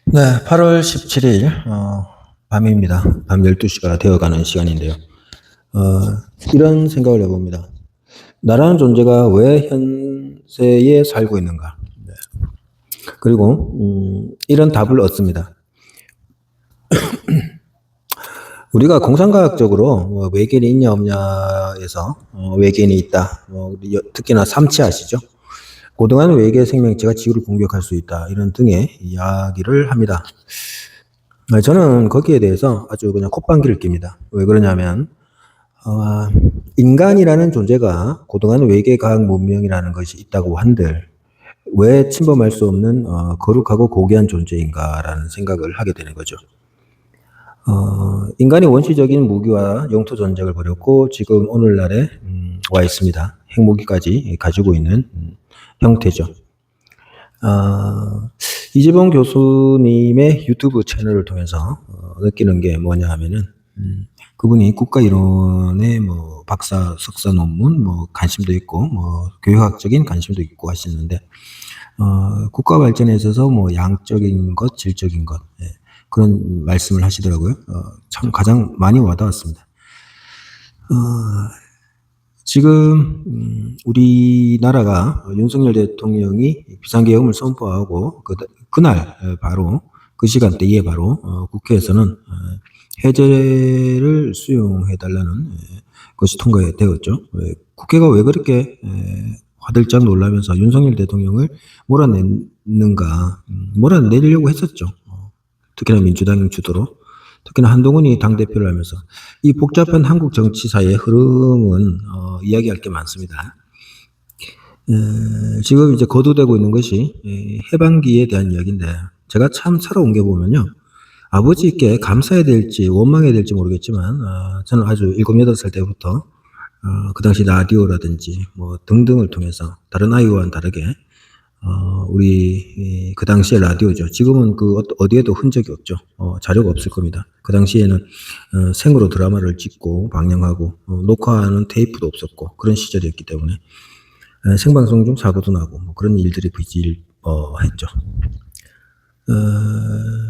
네, 8월 17일 밤입니다. 밤 12시가 되어가는 시간인데요. 어, 이런 생각을 해봅니다. 나라는 존재가 왜 현세에 살고 있는가? 네. 그리고 이런 답을 얻습니다. 우리가 공상과학적으로 외계인이 있냐 없냐에서 외계인이 있다. 특히나 삼치 아시죠? 고등한 외계 생명체가 지구를 공격할 수 있다. 이런 등의 이야기를 합니다. 저는 거기에 대해서 아주 그냥 콧방귀를 낍니다. 왜 그러냐면 인간이라는 존재가 고등한 외계 과학 문명이라는 것이 있다고 한들 왜 침범할 수 없는 거룩하고 고귀한 존재인가라는 생각을 하게 되는 거죠. 인간이 원시적인 무기와 영토 전쟁을 벌였고 지금 오늘날에 와 있습니다. 핵무기까지 가지고 있는 형태죠. 이재봉 교수님의 유튜브 채널을 통해서 느끼는 게 뭐냐 하면은 그분이 국가 이론에 뭐 박사, 석사 논문 뭐 관심도 있고 뭐 교육학적인 관심도 있고 하시는데 국가 발전에 있어서 뭐 양적인 것, 질적인 것 그런 말씀을 하시더라고요. 참 가장 많이 와닿았습니다. 지금 우리나라가 윤석열 대통령이 비상계엄을 선포하고 그날 바로 그 시간대에 바로 국회에서는 해제를 수용해달라는 것이 통과되었죠. 국회가 왜 그렇게 화들짝 놀라면서 윤석열 대통령을 몰아내는가, 몰아내려고 했었죠. 특히나 민주당 주도로. 특히나 한동훈이 당대표를 하면서 이 복잡한 한국 정치사의 흐름은 이야기할 게 많습니다. 지금 이제 거두되고 있는 것이 해방기에 대한 이야기인데 제가 참 살아온 게 보면요. 아버지께 감사해야 될지 원망해야 될지 모르겠지만 저는 아주 7, 8살 때부터 그 당시 라디오라든지 뭐 등등을 통해서 다른 아이와는 다르게 우리 그 당시에 라디오죠. 지금은 그 어디에도 흔적이 없죠. 자료가 없을 겁니다. 그 당시에는 생으로 드라마를 찍고 방영하고 녹화하는 테이프도 없었고 그런 시절이었기 때문에 생방송 중 사고도 나고 뭐 그런 일들이 비일했죠.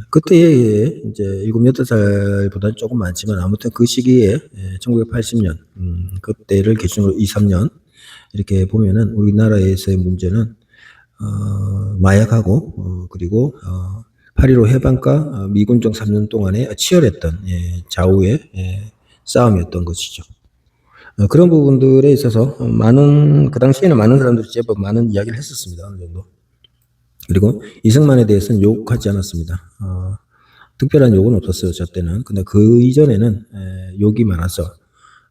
그때에 이제 7, 8살보다는 조금 많지만 아무튼 그 시기에 1980년 그때를 기준으로 2, 3년 이렇게 보면은 우리나라에서의 문제는 마약하고 그리고 8.15 해방과 미군정 3년 동안에 치열했던 좌우의 싸움이었던 것이죠. 그런 부분들에 있어서 그 당시에는 많은 사람들이 제법 많은 이야기를 했었습니다. 어느 정도. 그리고 이승만에 대해서는 욕하지 않았습니다. 특별한 욕은 없었어요, 저 때는. 근데 그 이전에는 욕이 많아서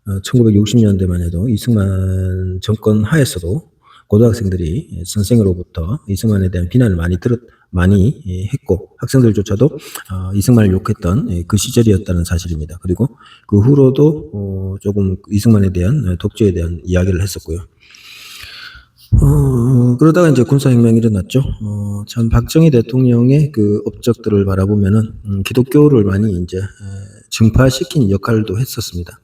1960년대만 해도 이승만 정권 하에서도 고등학생들이 선생으로부터 이승만에 대한 비난을 많이 했고 학생들조차도 이승만을 욕했던 그 시절이었다는 사실입니다. 그리고 그 후로도 조금 이승만에 대한 독재에 대한 이야기를 했었고요. 그러다가 이제 군사혁명이 일어났죠. 참 박정희 대통령의 그 업적들을 바라보면은 기독교를 많이 이제 증파시킨 역할도 했었습니다.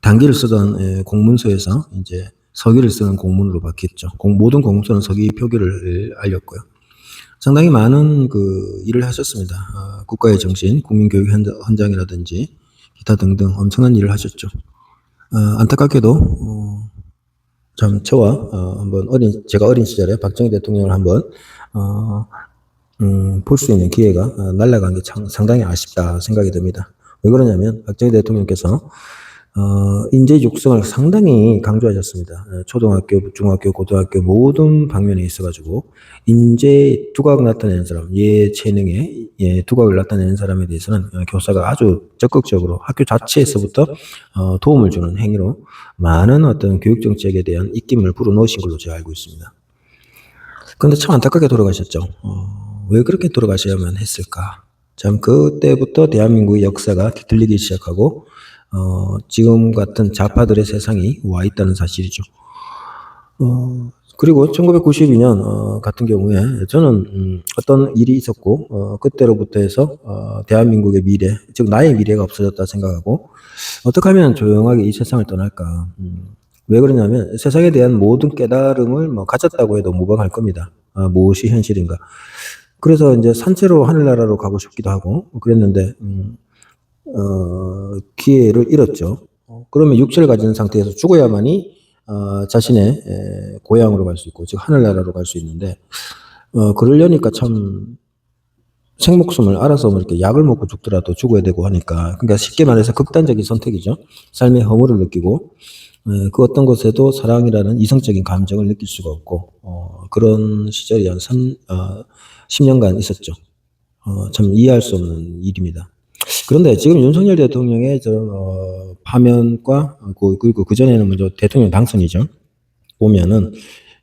단기를 쓰던 공문서에서 이제 서기를 쓰는 공문으로 바뀌었죠. 모든 공문서는 서기 표기를 알렸고요. 상당히 많은 그 일을 하셨습니다. 국가의 정신, 국민교육 헌장이라든지 기타 등등 엄청난 일을 하셨죠. 안타깝게도 참 저와 한번 제가 어린 시절에 박정희 대통령을 한번 볼 수 있는 기회가 날아간 게 상당히 아쉽다 생각이 듭니다. 왜 그러냐면 박정희 대통령께서 인재 육성을 상당히 강조하셨습니다. 초등학교, 중학교, 고등학교 모든 방면에 있어가지고 인재 두각을 나타내는 사람, 예체능에 두각을 나타내는 사람에 대해서는 교사가 아주 적극적으로 학교 자체에서부터 도움을 주는 행위로 많은 어떤 교육 정책에 대한 입김을 불어넣으신 걸로 제가 알고 있습니다. 그런데 참 안타깝게 돌아가셨죠. 왜 그렇게 돌아가셔야만 했을까? 참 그때부터 대한민국의 역사가 뒤틀리기 시작하고 지금 같은 좌파들의 세상이 와 있다는 사실이죠. 그리고 1992년 같은 경우에 저는 어떤 일이 있었고 그때로부터 해서 대한민국의 미래, 즉 나의 미래가 없어졌다 생각하고 어떻게 하면 조용하게 이 세상을 떠날까. 왜 그러냐면 세상에 대한 모든 깨달음을 가졌다고 해도 무방할 겁니다. 무엇이 현실인가. 그래서 이제 산채로 하늘나라로 가고 싶기도 하고 그랬는데 기회를 잃었죠. 그러면 육체를 가진 상태에서 죽어야만이 자신의 고향으로 갈 수 있고 즉 하늘나라로 갈 수 있는데 그러려니까 참 생목숨을 알아서 뭐 이렇게 약을 먹고 죽더라도 죽어야 되고 하니까 그러니까 쉽게 말해서 극단적인 선택이죠. 삶의 허물을 느끼고 그 어떤 것에도 사랑이라는 이성적인 감정을 느낄 수가 없고 그런 시절이 한 10년간 있었죠. 참 이해할 수 없는 일입니다. 그런데 지금 윤석열 대통령의 파면과 그리고 그전에는 먼저 대통령 당선이죠. 보면은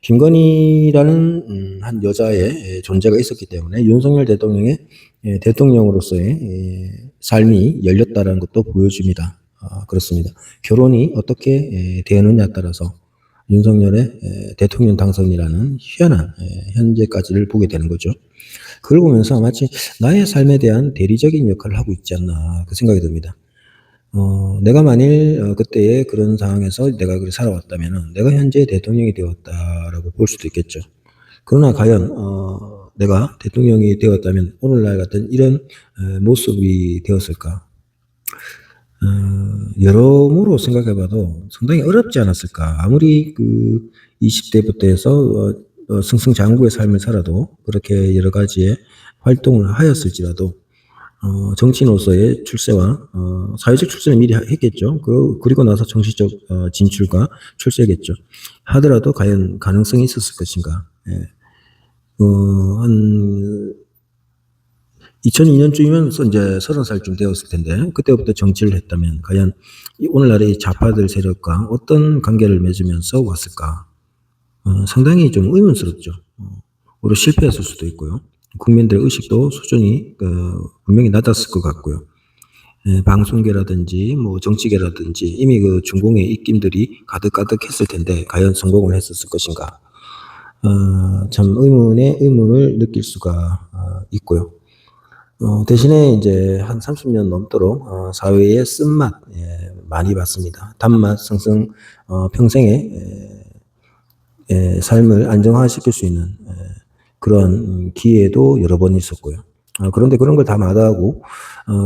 김건희라는 한 여자의 존재가 있었기 때문에 윤석열 대통령의 대통령으로서의 삶이 열렸다는 것도 보여줍니다. 그렇습니다. 결혼이 어떻게 되느냐에 따라서 윤석열의 대통령 당선이라는 희한한 현재까지를 보게 되는 거죠. 그걸 보면서 마치 나의 삶에 대한 대리적인 역할을 하고 있지 않나 그 생각이 듭니다. 내가 만일 그때의 그런 상황에서 내가 그렇게 살아왔다면은 내가 현재 대통령이 되었다라고 볼 수도 있겠죠. 그러나 과연 내가 대통령이 되었다면 오늘날 같은 이런 모습이 되었을까? 여러모로 생각해봐도 상당히 어렵지 않았을까? 아무리 그 20대부터 해서 승승장구의 삶을 살아도 그렇게 여러 가지의 활동을 하였을지라도 정치인으로서의 출세와 사회적 출세는 미리 했겠죠. 그리고 나서 정치적 진출과 출세겠죠. 하더라도 과연 가능성이 있었을 것인가. 예. 한 2002년쯤이면 이제 30살쯤 되었을 텐데 그때부터 정치를 했다면 과연 오늘날의 좌파들 세력과 어떤 관계를 맺으면서 왔을까. 상당히 좀 의문스럽죠. 오히려 실패했을 수도 있고요. 국민들의 의식도 수준이 분명히 낮았을 것 같고요. 방송계라든지 뭐 정치계라든지 이미 그 중공의 입김들이 가득가득했을 텐데 과연 성공을 했었을 것인가. 참 의문을 느낄 수가 있고요. 대신에 이제 한 30년 넘도록 사회의 쓴맛 많이 봤습니다. 단맛 상승 평생의 삶을 안정화시킬 수 있는 그런 기회도 여러 번 있었고요. 그런데 그런 걸 다 마다하고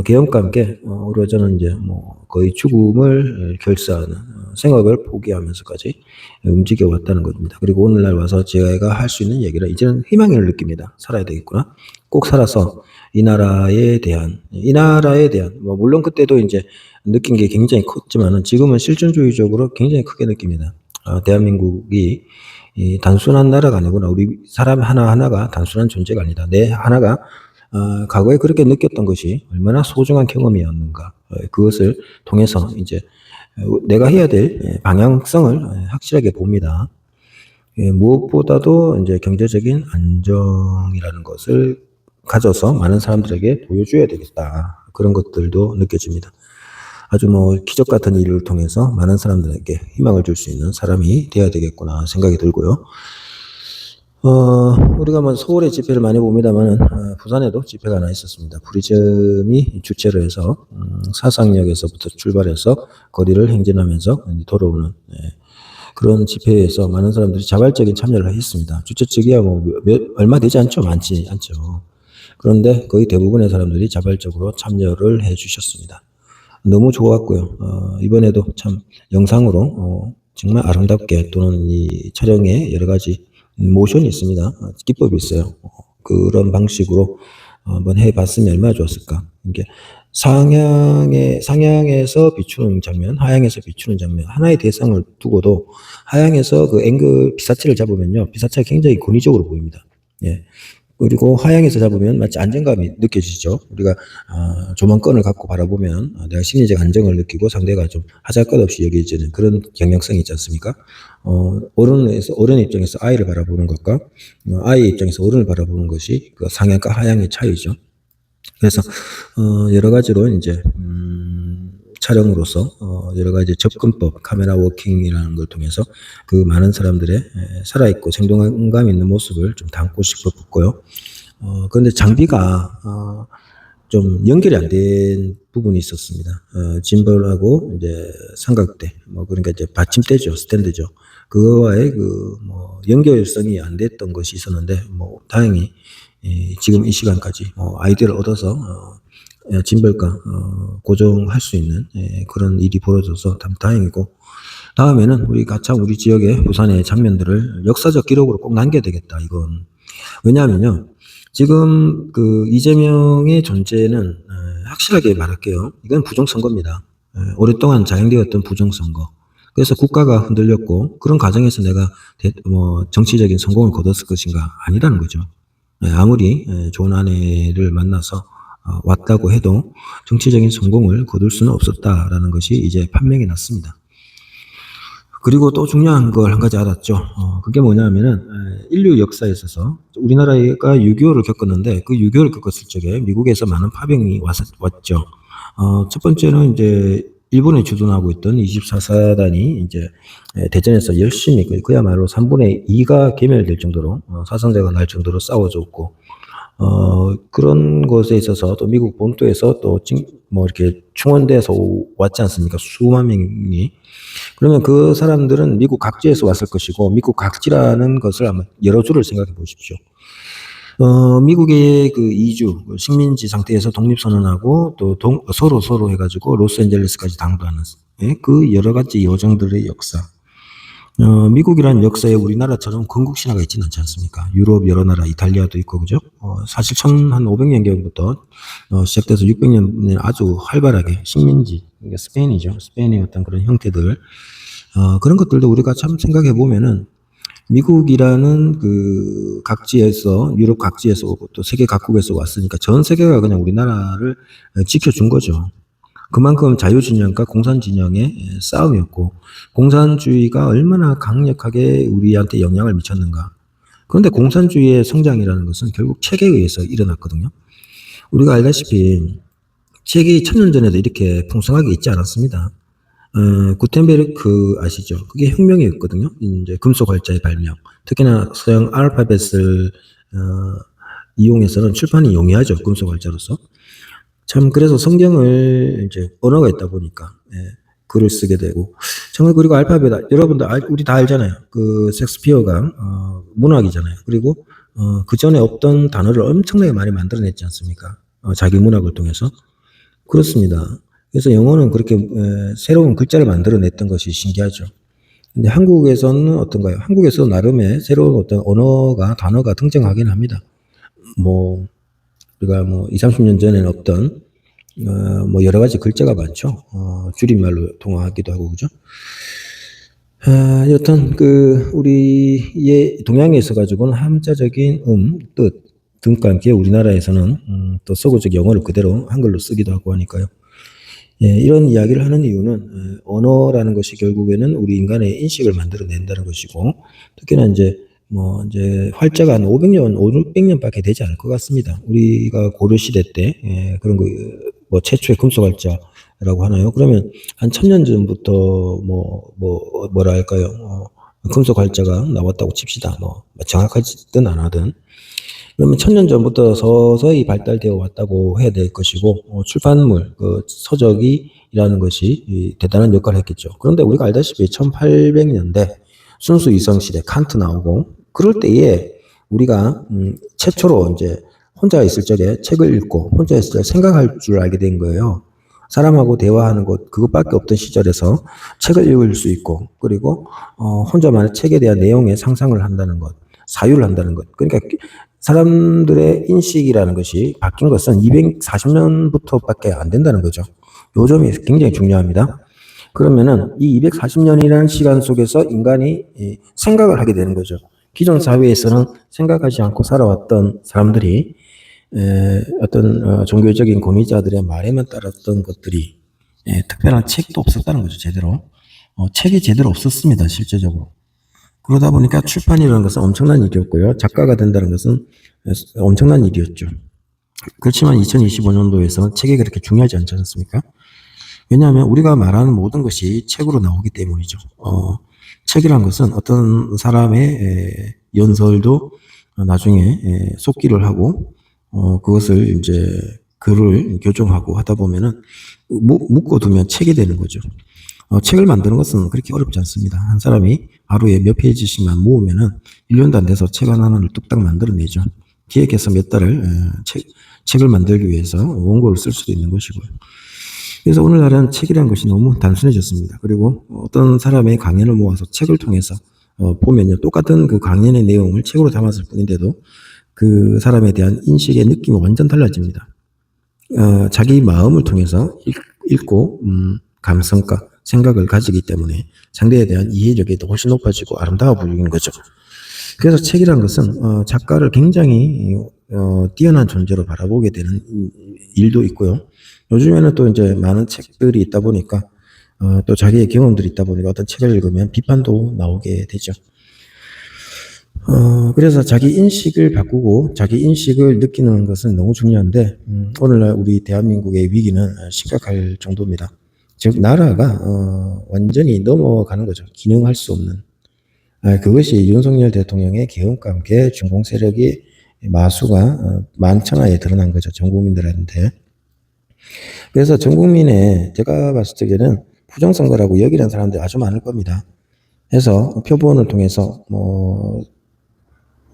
계엄과 함께 오히려 저는 이제 뭐 거의 죽음을 결사하는 생업을 포기하면서까지 움직여 왔다는 겁니다. 그리고 오늘날 와서 제가 할 수 있는 얘기를 이제는 희망을 느낍니다. 살아야 되겠구나. 꼭 살아서 이 나라에 대한 뭐 물론 그때도 이제 느낀 게 굉장히 컸지만은 지금은 실존주의적으로 굉장히 크게 느낍니다. 대한민국이 이 단순한 나라가 아니구나. 우리 사람 하나하나가 단순한 존재가 아니다. 내 하나가 과거에 그렇게 느꼈던 것이 얼마나 소중한 경험이었는가. 그것을 통해서 이제 내가 해야 될 방향성을 확실하게 봅니다. 무엇보다도 이제 경제적인 안정이라는 것을 가져서 많은 사람들에게 보여줘야 되겠다. 그런 것들도 느껴집니다. 아주 뭐 기적 같은 일을 통해서 많은 사람들에게 희망을 줄 수 있는 사람이 되어야 되겠구나 생각이 들고요. 우리가 뭐 서울에 집회를 많이 봅니다만은 부산에도 집회가 하나 있었습니다. 프리즘이 주최를 해서 사상역에서부터 출발해서 거리를 행진하면서 돌아오는 그런 집회에서 많은 사람들이 자발적인 참여를 했습니다. 주최 측이야 뭐 얼마 되지 않죠. 많지 않죠. 그런데 거의 대부분의 사람들이 자발적으로 참여를 해 주셨습니다. 너무 좋았고요. 이번에도 참 영상으로 정말 아름답게 또는 이 촬영에 여러 가지 모션이 있습니다. 기법이 있어요. 그런 방식으로 한번 해봤으면 얼마나 좋았을까. 이게 상향에서 비추는 장면, 하향에서 비추는 장면, 하나의 대상을 두고도 하향에서 그 앵글 피사체를 잡으면요, 피사체가 굉장히 권위적으로 보입니다. 예. 그리고 하향에서 잡으면 마치 안정감이 느껴지죠. 우리가 조망권을 갖고 바라보면 내가 심리적 안정을 느끼고 상대가 좀 하잘것없이 여겨지는 그런 경향성이 있지 않습니까? 어른 입장에서 아이를 바라보는 것과 아이의 입장에서 어른을 바라보는 것이 그 상향과 하향의 차이죠. 그래서 여러 가지로 이제 촬영으로서 여러 가지 접근법, 카메라 워킹이라는 걸 통해서 그 많은 사람들의 살아있고 생동감 있는 모습을 좀 담고 싶었고요. 그런데 장비가 좀 연결이 안 된 부분이 있었습니다. 짐벌하고 이제 삼각대, 뭐 그러니까 이제 받침대죠, 스탠드죠. 그거와의 그 뭐 연결성이 안 됐던 것이 있었는데 뭐 다행히 지금 이 시간까지 아이디어를 얻어서 징벌과 고정할 수 있는 그런 일이 벌어져서 참 다행이고, 다음에는 우리 가참 우리 지역의 부산의 장면들을 역사적 기록으로 꼭 남겨야 되겠다. 이건 왜냐하면요, 지금 그 이재명의 존재는 확실하게 말할게요. 이건 부정선거입니다. 오랫동안 자행되었던 부정선거. 그래서 국가가 흔들렸고 그런 과정에서 내가 정치적인 성공을 거뒀을 것인가? 아니라는 거죠. 아무리 좋은 아내를 만나서 왔다고 해도 정치적인 성공을 거둘 수는 없었다라는 것이 이제 판명이 났습니다. 그리고 또 중요한 걸 한 가지 알았죠. 그게 뭐냐면은 인류 역사에 있어서 우리나라가 6.25를 겪었는데 그 6.25를 겪었을 적에 미국에서 많은 파병이 왔죠. 첫 번째는 이제 일본이 주둔하고 있던 24사단이 이제 대전에서 열심히 그야말로 3분의 2가 괴멸될 정도로 사상자가 날 정도로 싸워줬고, 그런 것에 있어서 또 미국 본토에서 또 이렇게 충원돼서 왔지 않습니까? 수만 명이. 그러면 그 사람들은 미국 각지에서 왔을 것이고, 미국 각지라는 것을 한번 여러 줄을 생각해 보십시오. 미국의 그 이주, 식민지 상태에서 독립선언하고 또 서로 해가지고 로스앤젤레스까지 당도하는 그 여러 가지 여정들의 역사. 미국이란 역사에 우리나라처럼 건국신화가 있지는 않지 않습니까? 유럽 여러 나라, 이탈리아도 있고, 그죠? 사실 1500년경부터 시작돼서 600년 아주 활발하게 식민지, 그러니까 스페인이죠. 스페인의 어떤 그런 형태들, 그런 것들도 우리가 참 생각해 보면은 미국이라는 그 각지에서, 유럽 각지에서 또 세계 각국에서 왔으니까 전 세계가 그냥 우리나라를 지켜준 거죠. 그만큼 자유진영과 공산진영의 싸움이었고, 공산주의가 얼마나 강력하게 우리한테 영향을 미쳤는가. 그런데 공산주의의 성장이라는 것은 결국 책에 의해서 일어났거든요. 우리가 알다시피 책이 1000년 전에도 이렇게 풍성하게 있지 않았습니다. 구텐베르크 아시죠? 그게 혁명이었거든요. 이제 금속 활자의 발명. 특히나 서양 알파벳을 이용해서는 출판이 용이하죠. 금속 활자로서. 참 그래서 성경을 이제 언어가 있다 보니까 글을 쓰게 되고, 정말 그리고 알파벳 여러분들 우리 다 알잖아요. 그 셰익스피어가 문학이잖아요. 그리고 그 전에 없던 단어를 엄청나게 많이 만들어냈지 않습니까? 자기 문학을 통해서. 그렇습니다. 그래서 영어는 그렇게 새로운 글자를 만들어냈던 것이 신기하죠. 근데 한국에서는 어떤가요? 한국에서 나름의 새로운 어떤 단어가 등장하긴 합니다. 우리가 20, 30년 전에는 없던 여러 가지 글자가 많죠. 줄임말로 통화하기도 하고, 그죠? 여튼 우리의 동양에 있어 가지고는 함자적인 뜻 등과 함께 우리나라에서는 또 서구적 영어를 그대로 한글로 쓰기도 하고 하니까요. 이런 이야기를 하는 이유는 언어라는 것이 결국에는 우리 인간의 인식을 만들어낸다는 것이고, 특히나 이제 활자가 한 500년, 600년밖에 되지 않을 것 같습니다. 우리가 고려 시대 때 그런 거 최초의 금속 활자라고 하나요? 그러면 한 1000년 전부터 뭐라 할까요? 금속 활자가 나왔다고 칩시다. 정확하든 안 하든. 그러면 1000년 전부터 서서히 발달되어 왔다고 해야 될 것이고, 출판물, 서적이라는 것이 대단한 역할을 했겠죠. 그런데 우리가 알다시피 1800년대 순수 이성 시대 칸트 나오고, 그럴 때에 우리가 최초로 이제 혼자 있을 적에 책을 읽고 혼자 있을 적에 생각할 줄 알게 된 거예요. 사람하고 대화하는 것 그것밖에 없던 시절에서 책을 읽을 수 있고, 그리고 혼자만의 책에 대한 내용에 상상을 한다는 것, 사유를 한다는 것. 그러니까 사람들의 인식이라는 것이 바뀐 것은 240년부터밖에 안 된다는 거죠. 요 점이 굉장히 중요합니다. 그러면은 이 240년이라는 시간 속에서 인간이 생각을 하게 되는 거죠. 기존 사회에서는 생각하지 않고 살아왔던 사람들이 어떤 종교적인 권위자들의 말에만 따랐던 것들이 특별한 책도 없었다는 거죠. 제대로. 책이 제대로 없었습니다. 실제적으로. 그러다 보니까 출판이라는 것은 엄청난 일이었고요. 작가가 된다는 것은 엄청난 일이었죠. 그렇지만 2025년도에서는 책이 그렇게 중요하지 않지 않습니까? 왜냐하면 우리가 말하는 모든 것이 책으로 나오기 때문이죠. 책이란 것은 어떤 사람의 연설도 나중에 속기를 하고 그것을 이제 글을 교정하고 하다 보면은 묶어두면 책이 되는 거죠. 책을 만드는 것은 그렇게 어렵지 않습니다. 한 사람이 하루에 몇 페이지씩만 모으면은 1년도 안 돼서 책 하나를 뚝딱 만들어내죠. 기획해서 몇 달을 책을 만들기 위해서 원고를 쓸 수도 있는 것이고요. 그래서 오늘날은 책이라는 것이 너무 단순해졌습니다. 그리고 어떤 사람의 강연을 모아서 책을 통해서 보면요, 똑같은 그 강연의 내용을 책으로 담았을 뿐인데도 그 사람에 대한 인식의 느낌이 완전 달라집니다. 자기 마음을 통해서 읽고 감성과 생각을 가지기 때문에 상대에 대한 이해력이 훨씬 높아지고 아름다워 보이는 거죠. 그래서 책이란 것은 작가를 굉장히 뛰어난 존재로 바라보게 되는 일도 있고요. 요즘에는 또 이제 많은 책들이 있다 보니까 또 자기의 경험들이 있다 보니까 어떤 책을 읽으면 비판도 나오게 되죠. 그래서 자기 인식을 바꾸고 자기 인식을 느끼는 것은 너무 중요한데 오늘날 우리 대한민국의 위기는 심각할 정도입니다. 즉 나라가 완전히 넘어가는 거죠. 기능할 수 없는. 그것이 윤석열 대통령의 계엄과 함께 중공 세력이 마수가 만천하에 드러난 거죠. 전 국민들한테. 그래서 전 국민의 제가 봤을 적에는 부정선거라고 여기는 사람들이 아주 많을 겁니다. 해서 표본을 통해서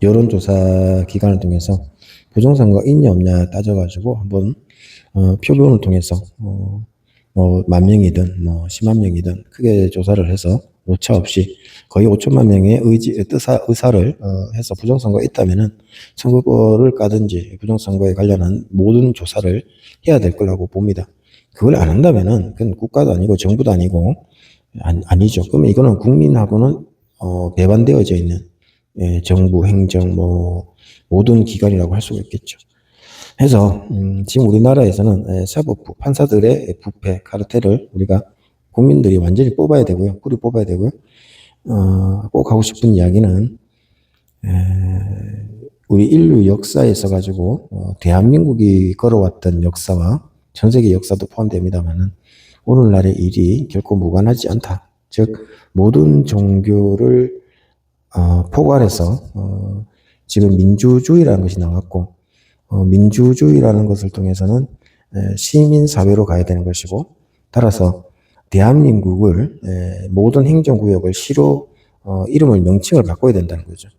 여론조사 기관을 통해서 부정선거 있냐 없냐 따져가지고 한번 표본을 통해서 10,000명이든 10만 명이든 크게 조사를 해서 오차 없이 거의 5천만 명의 의사를 해서 부정선거가 있다면은 선거를 까든지 부정선거에 관련한 모든 조사를 해야 될 거라고 봅니다. 그걸 안 한다면은 그건 국가도 아니고 정부도 아니고 아니죠. 그러면 이거는 국민하고는 배반되어져 있는 정부, 행정, 모든 기관이라고 할 수가 있겠죠. 해서 지금 우리나라에서는 사법부, 판사들의 부패, 카르텔을 우리가 국민들이 완전히 뽑아야 되고요. 뿌리 뽑아야 되고요. 꼭 하고 싶은 이야기는 우리 인류 역사에 있어가지고 대한민국이 걸어왔던 역사와 전 세계 역사도 포함됩니다만은 오늘날의 일이 결코 무관하지 않다. 즉 모든 종교를 포괄해서 지금 민주주의라는 것이 나왔고 민주주의라는 것을 통해서는 시민사회로 가야 되는 것이고 따라서 대한민국을 모든 행정구역을 시로 이름을 명칭을 바꿔야 된다는 거죠.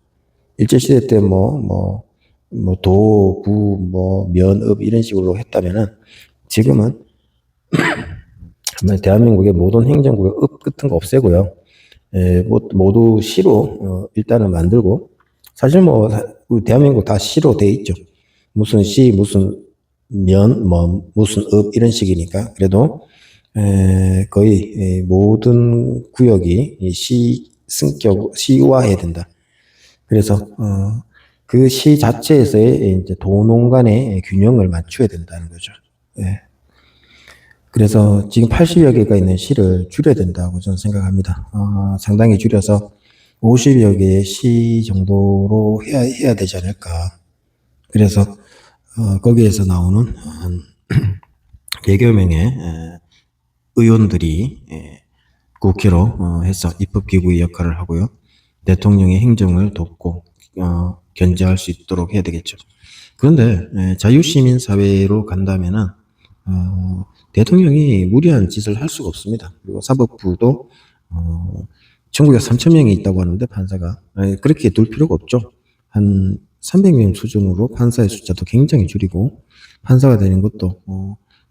일제시대 때 도, 부, 면, 읍 이런 식으로 했다면은 지금은 대한민국의 모든 행정구역 읍 같은 거 없애고요. 모두 시로 일단은 만들고 사실 우리 대한민국 다 시로 돼 있죠. 무슨 시, 무슨 면, 무슨 읍 이런 식이니까 그래도 거의 모든 구역이 시화해야 된다. 그래서 그 시 자체에서의 이제 도농 간의 균형을 맞춰야 된다는 거죠. 그래서 지금 80여 개가 있는 시를 줄여야 된다고 저는 생각합니다. 상당히 줄여서 50여 개의 시 정도로 해야 되지 않을까. 그래서 거기에서 나오는 한 100여 명의 의원들이 국회로 해서 입법기구의 역할을 하고요. 대통령의 행정을 돕고 견제할 수 있도록 해야 되겠죠. 그런데 자유시민사회로 간다면은 대통령이 무리한 짓을 할 수가 없습니다. 그리고 사법부도 전국에 3,000명이 있다고 하는데 판사가 그렇게 둘 필요가 없죠. 한 300명 수준으로 판사의 숫자도 굉장히 줄이고 판사가 되는 것도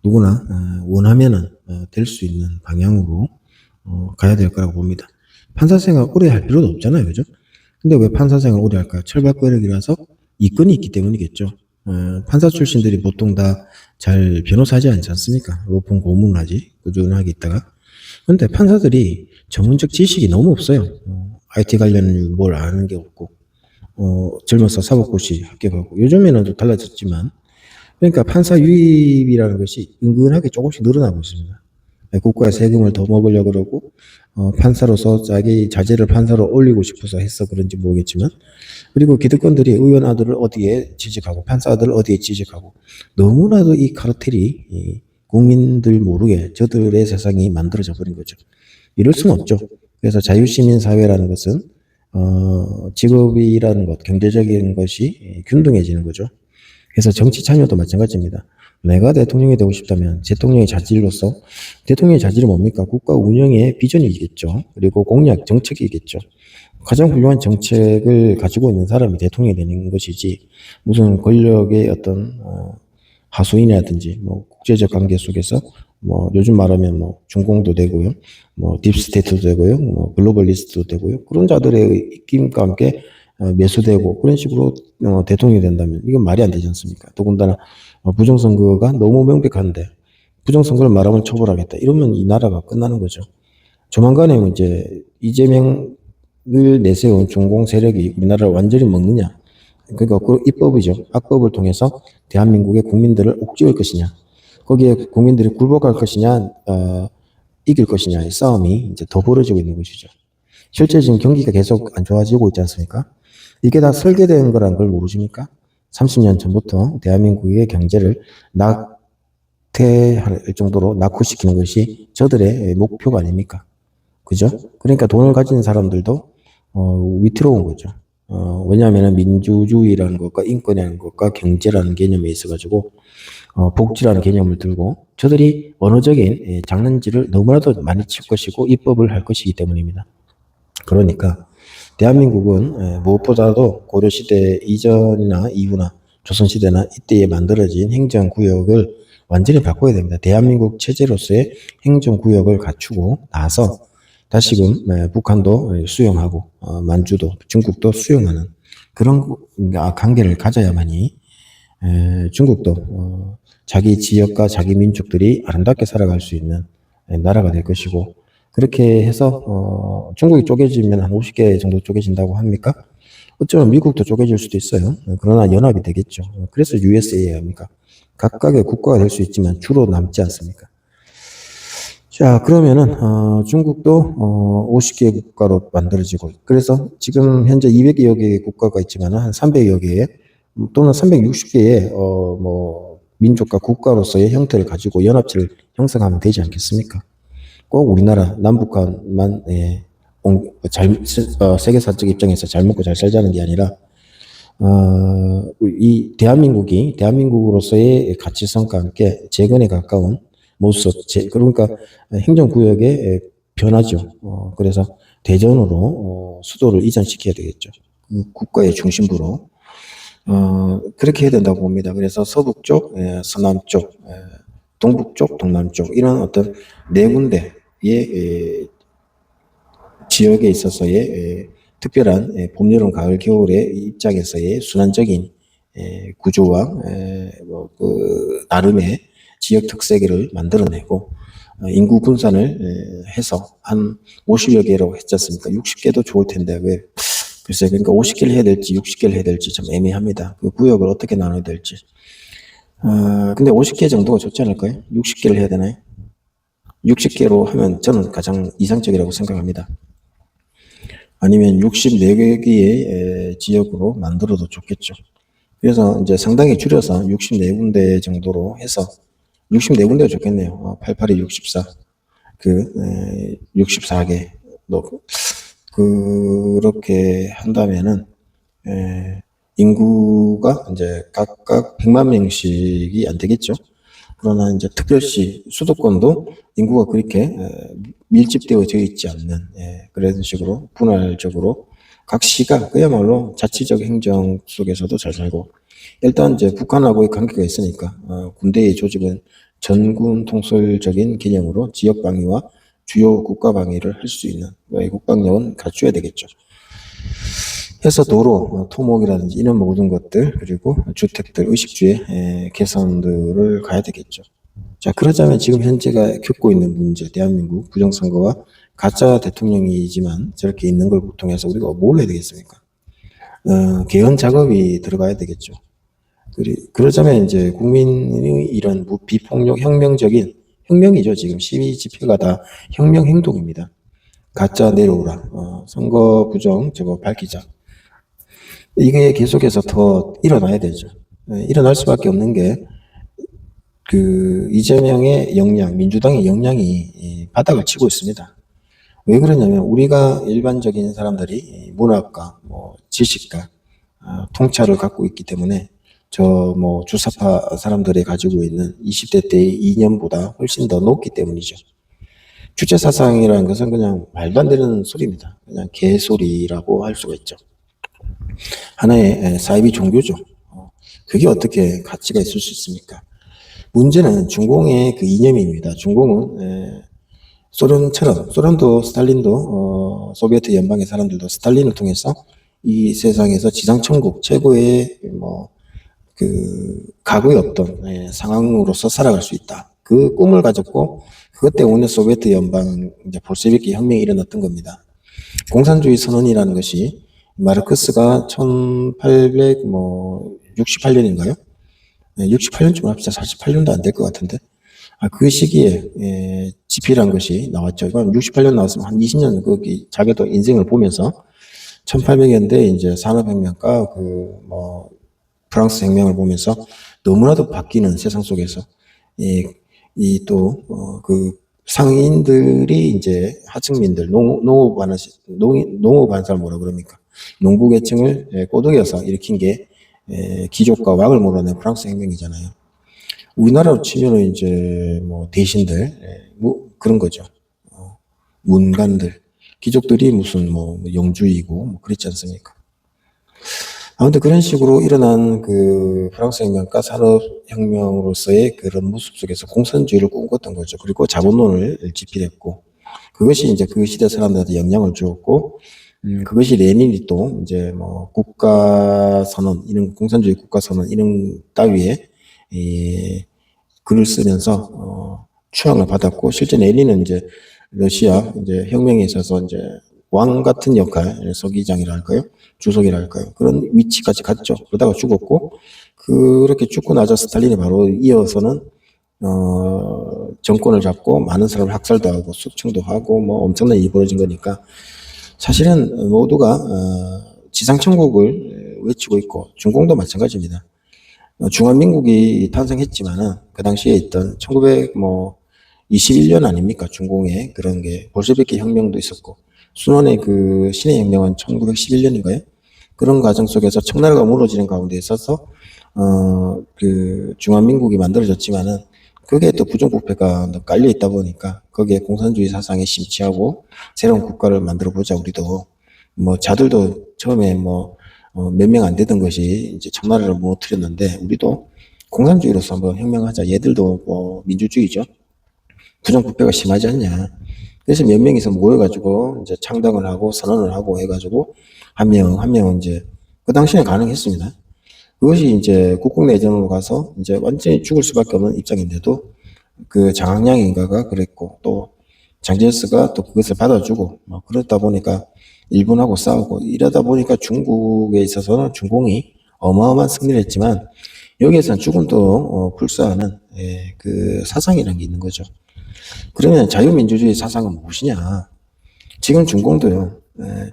누구나 원하면은 될 수 있는 방향으로 가야 될 거라고 봅니다. 판사 생활 오래 할 필요도 없잖아요, 그죠? 근데 왜 판사 생활 오래 할까요? 철밥거리기라서 이권이 있기 때문이겠죠. 판사 출신들이 보통 다 잘 변호사하지 않지 않습니까? 로펌 고문을 하지, 꾸준하게 있다가. 근데 판사들이 전문적 지식이 너무 없어요. IT 관련 뭘 아는 게 없고, 젊어서 사법고시 합격하고, 요즘에는 좀 달라졌지만, 그러니까 판사 유입이라는 것이 은근하게 조금씩 늘어나고 있습니다. 국가의 세금을 더 먹으려고 그러고 판사로서 자기 자제를 판사로 올리고 싶어서 했어 그런지 모르겠지만 그리고 기득권들이 의원 아들을 어디에 취직하고 판사 아들을 어디에 취직하고 너무나도 이 카르텔이 국민들 모르게 저들의 세상이 만들어져 버린 거죠. 이럴 수는 없죠. 그래서 자유시민사회라는 것은 직업이라는 것, 경제적인 것이 균등해지는 거죠. 그래서 정치 참여도 마찬가지입니다. 내가 대통령이 되고 싶다면 대통령의 자질로서 대통령의 자질이 뭡니까? 국가 운영의 비전이겠죠. 그리고 공약, 정책이겠죠. 가장 훌륭한 정책을 가지고 있는 사람이 대통령이 되는 것이지 무슨 권력의 어떤 하수인이라든지 뭐 국제적 관계 속에서 뭐 요즘 말하면 뭐 중공도 되고요, 뭐 딥스테이트도 되고요, 뭐 글로벌리스트도 되고요. 그런 자들의 입김과 함께 매수되고 그런 식으로 대통령이 된다면 이건 말이 안 되지 않습니까? 더군다나 부정선거가 너무 명백한데 부정선거를 말하면 처벌하겠다. 이러면 이 나라가 끝나는 거죠. 조만간에 이제 이재명을 내세운 중공 세력이 우리나라를 완전히 먹느냐. 그러니까 그 입법이죠. 악법을 통해서 대한민국의 국민들을 옥죄할 것이냐. 거기에 국민들이 굴복할 것이냐, 이길 것이냐의 싸움이 이제 더 벌어지고 있는 것이죠. 실제 지금 경기가 계속 안 좋아지고 있지 않습니까? 이게 다 설계된 거라는 걸 모르십니까? 30년 전부터 대한민국의 경제를 낙태할 정도로 낙후시키는 것이 저들의 목표가 아닙니까? 그죠? 그러니까 돈을 가진 사람들도 위태로운 거죠. 왜냐하면 민주주의라는 것과 인권이라는 것과 경제라는 개념에 있어가지고 복지라는 개념을 들고 저들이 언어적인 장난질을 너무나도 많이 칠 것이고 입법을 할 것이기 때문입니다. 그러니까 대한민국은 무엇보다도 고려시대 이전이나 이후나 조선시대나 이때에 만들어진 행정구역을 완전히 바꿔야 됩니다. 대한민국 체제로서의 행정구역을 갖추고 나서 다시금 북한도 수용하고 만주도 중국도 수용하는 그런 관계를 가져야만이 중국도 자기 지역과 자기 민족들이 아름답게 살아갈 수 있는 나라가 될 것이고 그렇게 해서 중국이 쪼개지면 한 50개 정도 쪼개진다고 합니까? 어쩌면 미국도 쪼개질 수도 있어요. 그러나 연합이 되겠죠. 그래서 USA 합니까? 각각의 국가가 될 수 있지만 주로 남지 않습니까? 자, 그러면은 중국도 50개 국가로 만들어지고 그래서 지금 현재 200여 개의 국가가 있지만 한 300여 개의 또는 360개의 뭐 민족과 국가로서의 형태를 가지고 연합체를 형성하면 되지 않겠습니까? 꼭 우리나라 남북한만 세계사적 입장에서 잘 먹고 잘 살자는 게 아니라 이 대한민국으로서의 가치성과 함께 재건에 가까운 모습, 그러니까 행정구역의 변화죠. 그래서 대전으로 수도를 이전시켜야 되겠죠. 국가의 중심부로 그렇게 해야 된다고 봅니다. 그래서 서북쪽, 서남쪽, 동북쪽, 동남쪽 이런 어떤 네 군데의 지역에 있어서의 특별한 봄, 여름, 가을, 겨울의 입장에서의 순환적인 구조와 나름의 지역 특색을 만들어내고 인구 분산을 해서 한 50여 개라고 했지 않습니까? 60개도 좋을 텐데 왜 글쎄 그러니까 50개를 해야 될지 60개를 해야 될지 참 애매합니다. 그 구역을 어떻게 나눠야 될지. 근데 50개 정도가 좋지 않을까요? 60개를 해야 되나요? 60개로 하면 저는 가장 이상적이라고 생각합니다. 아니면 64개의 지역으로 만들어도 좋겠죠. 그래서 이제 상당히 줄여서 64군데 정도로 해서 64군데가 좋겠네요. 88이 64, 64개. 그렇게 한다면은, 인구가 이제 각각 100만 명씩이 안 되겠죠. 그러나 이제 특별시 수도권도 인구가 그렇게 밀집되어져 있지 않는 그런 식으로 분할적으로 각 시가 그야말로 자치적 행정 속에서도 잘 살고 일단 이제 북한하고의 관계가 있으니까 군대의 조직은 전군 통솔적인 개념으로 지역 방위와 주요 국가 방위를 할 수 있는 외국 방력은 갖춰야 되겠죠. 해서 도로, 토목이라든지 이런 모든 것들 그리고 주택들, 의식주의 개선들을 가야 되겠죠. 자, 그러자면 지금 현재가 겪고 있는 문제, 대한민국 부정선거와 가짜 대통령이지만 저렇게 있는 걸 통해서 우리가 뭘 해야 되겠습니까? 개헌 작업이 들어가야 되겠죠. 그러자면 이제 국민의 이런 비폭력 혁명적인 혁명이죠. 지금 시위 집회가 다 혁명 행동입니다. 가짜 내려오라, 선거 부정 저거 밝히자. 이게 계속해서 더 일어나야 되죠. 일어날 수밖에 없는 게 이재명의 역량, 민주당의 역량이 바닥을 치고 있습니다. 왜 그러냐면 우리가 일반적인 사람들이 문학과 지식과 통찰을 갖고 있기 때문에 뭐 주사파 사람들이 가지고 있는 20대 때의 이념보다 훨씬 더 높기 때문이죠. 주체 사상이라는 것은 그냥 말도 안 되는 소리입니다. 그냥 개소리라고 할 수가 있죠. 하나의 사이비 종교죠. 그게 어떻게 가치가 있을 수 있습니까? 문제는 중공의 그 이념입니다. 중공은 소련처럼, 소련도 스탈린도 소비에트 연방의 사람들도 스탈린을 통해서 이 세상에서 지상천국 최고의 각오의 없던 상황으로서 살아갈 수 있다. 그 꿈을 가졌고 그것 때문에 소비에트 연방 이제 볼셰비키 혁명이 일어났던 겁니다. 공산주의 선언이라는 것이 마르크스가 1868년인가요? 68년쯤 합치자 48년도 안 될 것 같은데 그 시기에 집필한 것이 나왔죠. 68년 나왔으면 한 20년 자기도 인생을 보면서 1800년대 이제 산업혁명과 프랑스 혁명을 보면서 너무나도 바뀌는 세상 속에서 상인들이 이제 하층민들 농업하는 사람 뭐라 그럽니까? 농부 계층을 꼬드겨서 일으킨 게 귀족과 왕을 몰아낸 프랑스 혁명이잖아요. 우리나라로 치면은 이제 대신들 그런 거죠. 문관들 귀족들이 무슨 영주이고 그랬지 않습니까? 아무튼 그런 식으로 일어난 그 프랑스 혁명과 산업혁명으로서의 그런 모습 속에서 공산주의를 꿈꿨던 거죠. 그리고 자본론을 집필했고, 그것이 이제 그 시대 사람들한테 영향을 주었고, 그것이 레닌이 또 이제 국가선언, 이런 공산주의 국가선언, 이런 따위에 글을 쓰면서 추앙을 받았고, 실제 레닌은 이제 러시아 이제 혁명에 있어서 이제 왕 같은 역할, 서기장이라 할까요? 주석이라 할까요? 그런 위치까지 갔죠. 그러다가 죽었고, 그렇게 죽고 나자 스탈린이 바로 이어서는, 정권을 잡고 많은 사람을 학살도 하고 숙청도 하고 엄청난 일이 벌어진 거니까 사실은 모두가, 지상천국을 외치고 있고 중공도 마찬가지입니다. 중화민국이 탄생했지만은 그 당시에 있던 1921년 아닙니까? 중공에 그런 게 볼셰비키 혁명도 있었고 순원의 그 신의 혁명은 1911년인가요? 그런 과정 속에서 청나라가 무너지는 가운데 있어서 그 중화민국이 만들어졌지만은 그게 또 부정부패가 깔려 있다 보니까 거기에 공산주의 사상에 심취하고 새로운 국가를 만들어 보자 우리도 자들도 처음에 몇 명 안 되던 것이 이제 청나라를 무너뜨렸는데 우리도 공산주의로서 한번 혁명하자. 얘들도 민주주의죠. 부정부패가 심하지 않냐. 그래서 몇 명이서 모여가지고 이제 창당을 하고 선언을 하고 해가지고 한 명 이제 그 당시에 가능했습니다. 그것이 이제 국共내전으로 가서 이제 완전히 죽을 수밖에 없는 입장인데도 그 장학량인가가 그랬고 또 장제스가 또 그것을 받아주고 그러다 보니까 일본하고 싸우고 이러다 보니까 중국에 있어서는 중공이 어마어마한 승리를 했지만 여기에서는 죽음도 불사하는 그 사상이라는 게 있는 거죠. 그러면 자유민주주의 사상은 무엇이냐? 지금 중공도요.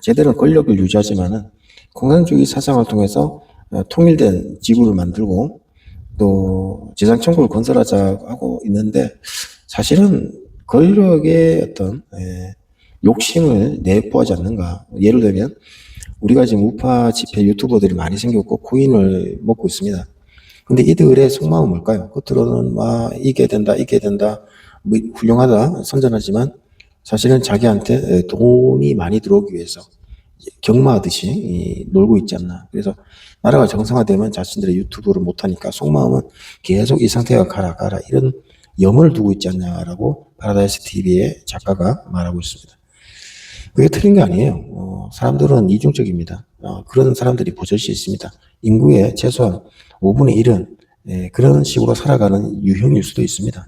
제대로 권력을 유지하지만은 공산주의 사상을 통해서 통일된 지구를 만들고 또 지상천국을 건설하자 하고 있는데 사실은 권력의 어떤 욕심을 내포하지 않는가. 예를 들면 우리가 지금 우파 집회 유튜버들이 많이 생겼고 코인을 먹고 있습니다. 근데 이들의 속마음은 뭘까요? 겉으로는 이겨야 된다 훌륭하다 선전하지만 사실은 자기한테 돈이 많이 들어오기 위해서 경마하듯이 놀고 있지 않나. 그래서 나라가 정상화되면 자신들의 유튜브를 못하니까 속마음은 계속 이 상태가 가라 이런 염원을 두고 있지 않냐라고 파라다이스 TV의 작가가 말하고 있습니다. 그게 틀린 게 아니에요. 사람들은 이중적입니다. 그런 사람들이 보절시 있습니다. 인구의 최소한 5분의 1은 그런 식으로 살아가는 유형일 수도 있습니다.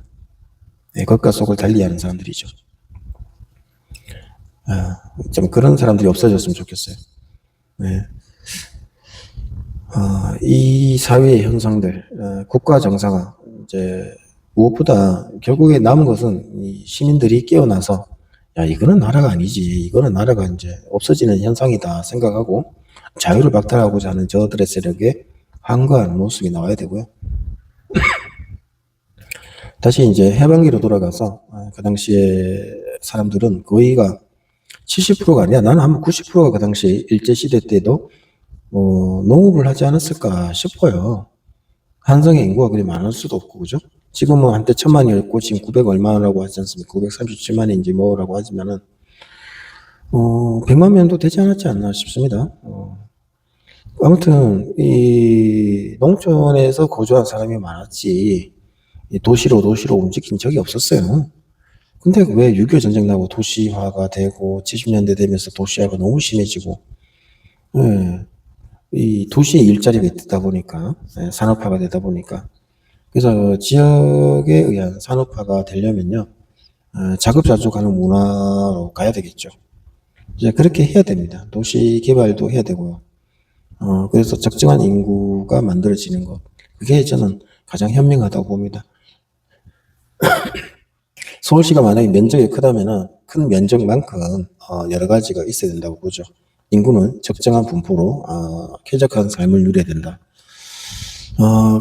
겉과 속을 달리하는 사람들이죠. 좀 그런 사람들이 없어졌으면 좋겠어요. 이 사회의 형상들, 국가 정상화, 이제 무엇보다 결국에 남은 것은 이 시민들이 깨어나서 이거는 나라가 아니지, 이거는 나라가 이제 없어지는 현상이다 생각하고 자유를 박탈하고자 하는 저들의 세력에 항거하는 모습이 나와야 되고요. 다시 이제 해방기로 돌아가서 그 당시에 사람들은 거의가 70%가 아니라 나는 아마 90%가 그 당시 일제시대 때도 농업을 하지 않았을까 싶어요. 한성의 인구가 그리 많을 수도 없고, 그죠? 지금은 한때 1000만이었고, 지금 900 얼마라고 하지 않습니까? 937만인지 뭐라고 하지만은, 100만 명도 되지 않았지 않나 싶습니다. 아무튼, 이 농촌에서 거주한 사람이 많았지, 이 도시로 움직인 적이 없었어요. 근데 왜 6.25 전쟁 나고 도시화가 되고 70년대 되면서 도시화가 너무 심해지고, 예, 이 도시의 일자리가 있다 보니까, 예, 산업화가 되다 보니까, 그래서 지역에 의한 산업화가 되려면요, 자급자족하는 문화로 가야 되겠죠. 이제 그렇게 해야 됩니다. 도시 개발도 해야 되고요. 그래서 적정한 인구가 만들어지는 것, 그게 저는 가장 현명하다고 봅니다. 서울시가 만약에 면적이 크다면은 큰 면적만큼 여러 가지가 있어야 된다고 보죠. 인구는 적정한 분포로 쾌적한 삶을 누려야 된다.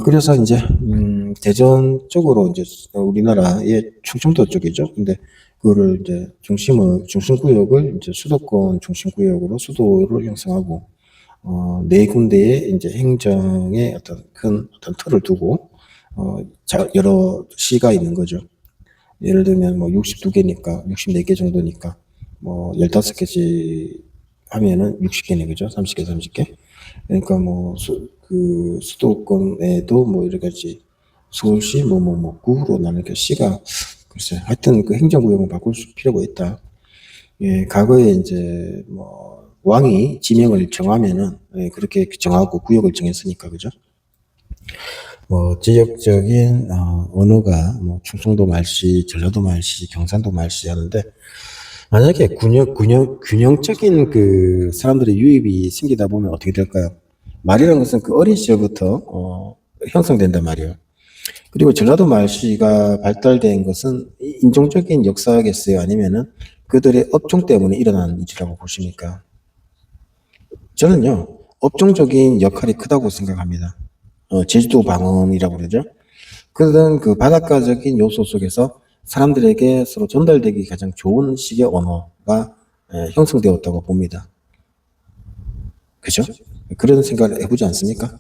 그래서 이제 대전 쪽으로 이제 우리나라의 충청도 쪽이죠. 근데 그거를 이제 중심구역을 이제 수도권 중심구역으로 수도를 형성하고 네 군데의 이제 행정의 어떤 큰 어떤 틀을 두고 여러 시가 있는 거죠. 예를 들면 뭐 62개니까 64개 정도니까 뭐 15개씩 하면은 60개네, 그죠? 30개 30개. 그러니까 뭐 그 수도권에도 뭐 여러 가지 서울시 구로 나누니까 시가 글쎄 하여튼 그 행정구역은 바꿀 필요가 있다. 예, 과거에 이제 뭐 왕이 지명을 정하면은 예, 그렇게 정하고 구역을 정했으니까, 그죠? 뭐 지역적인 언어가 뭐 충청도 말씨, 전라도 말씨, 경상도 말씨 하는데, 만약에 균형적인 그 사람들의 유입이 생기다 보면 어떻게 될까요? 말이라는 것은 그 어린 시절부터 형성된단 말이에요. 그리고 전라도 말씨가 발달된 것은 인종적인 역사겠어요? 아니면은 그들의 업종 때문에 일어난 일이라고 보십니까? 저는요, 업종적인 역할이 크다고 생각합니다. 제주도 방언이라고 그러죠. 그런 그 바닷가적인 요소 속에서 사람들에게 서로 전달되기 가장 좋은 식의 언어가 형성되었다고 봅니다. 그죠? 그런 생각을 해보지 않습니까?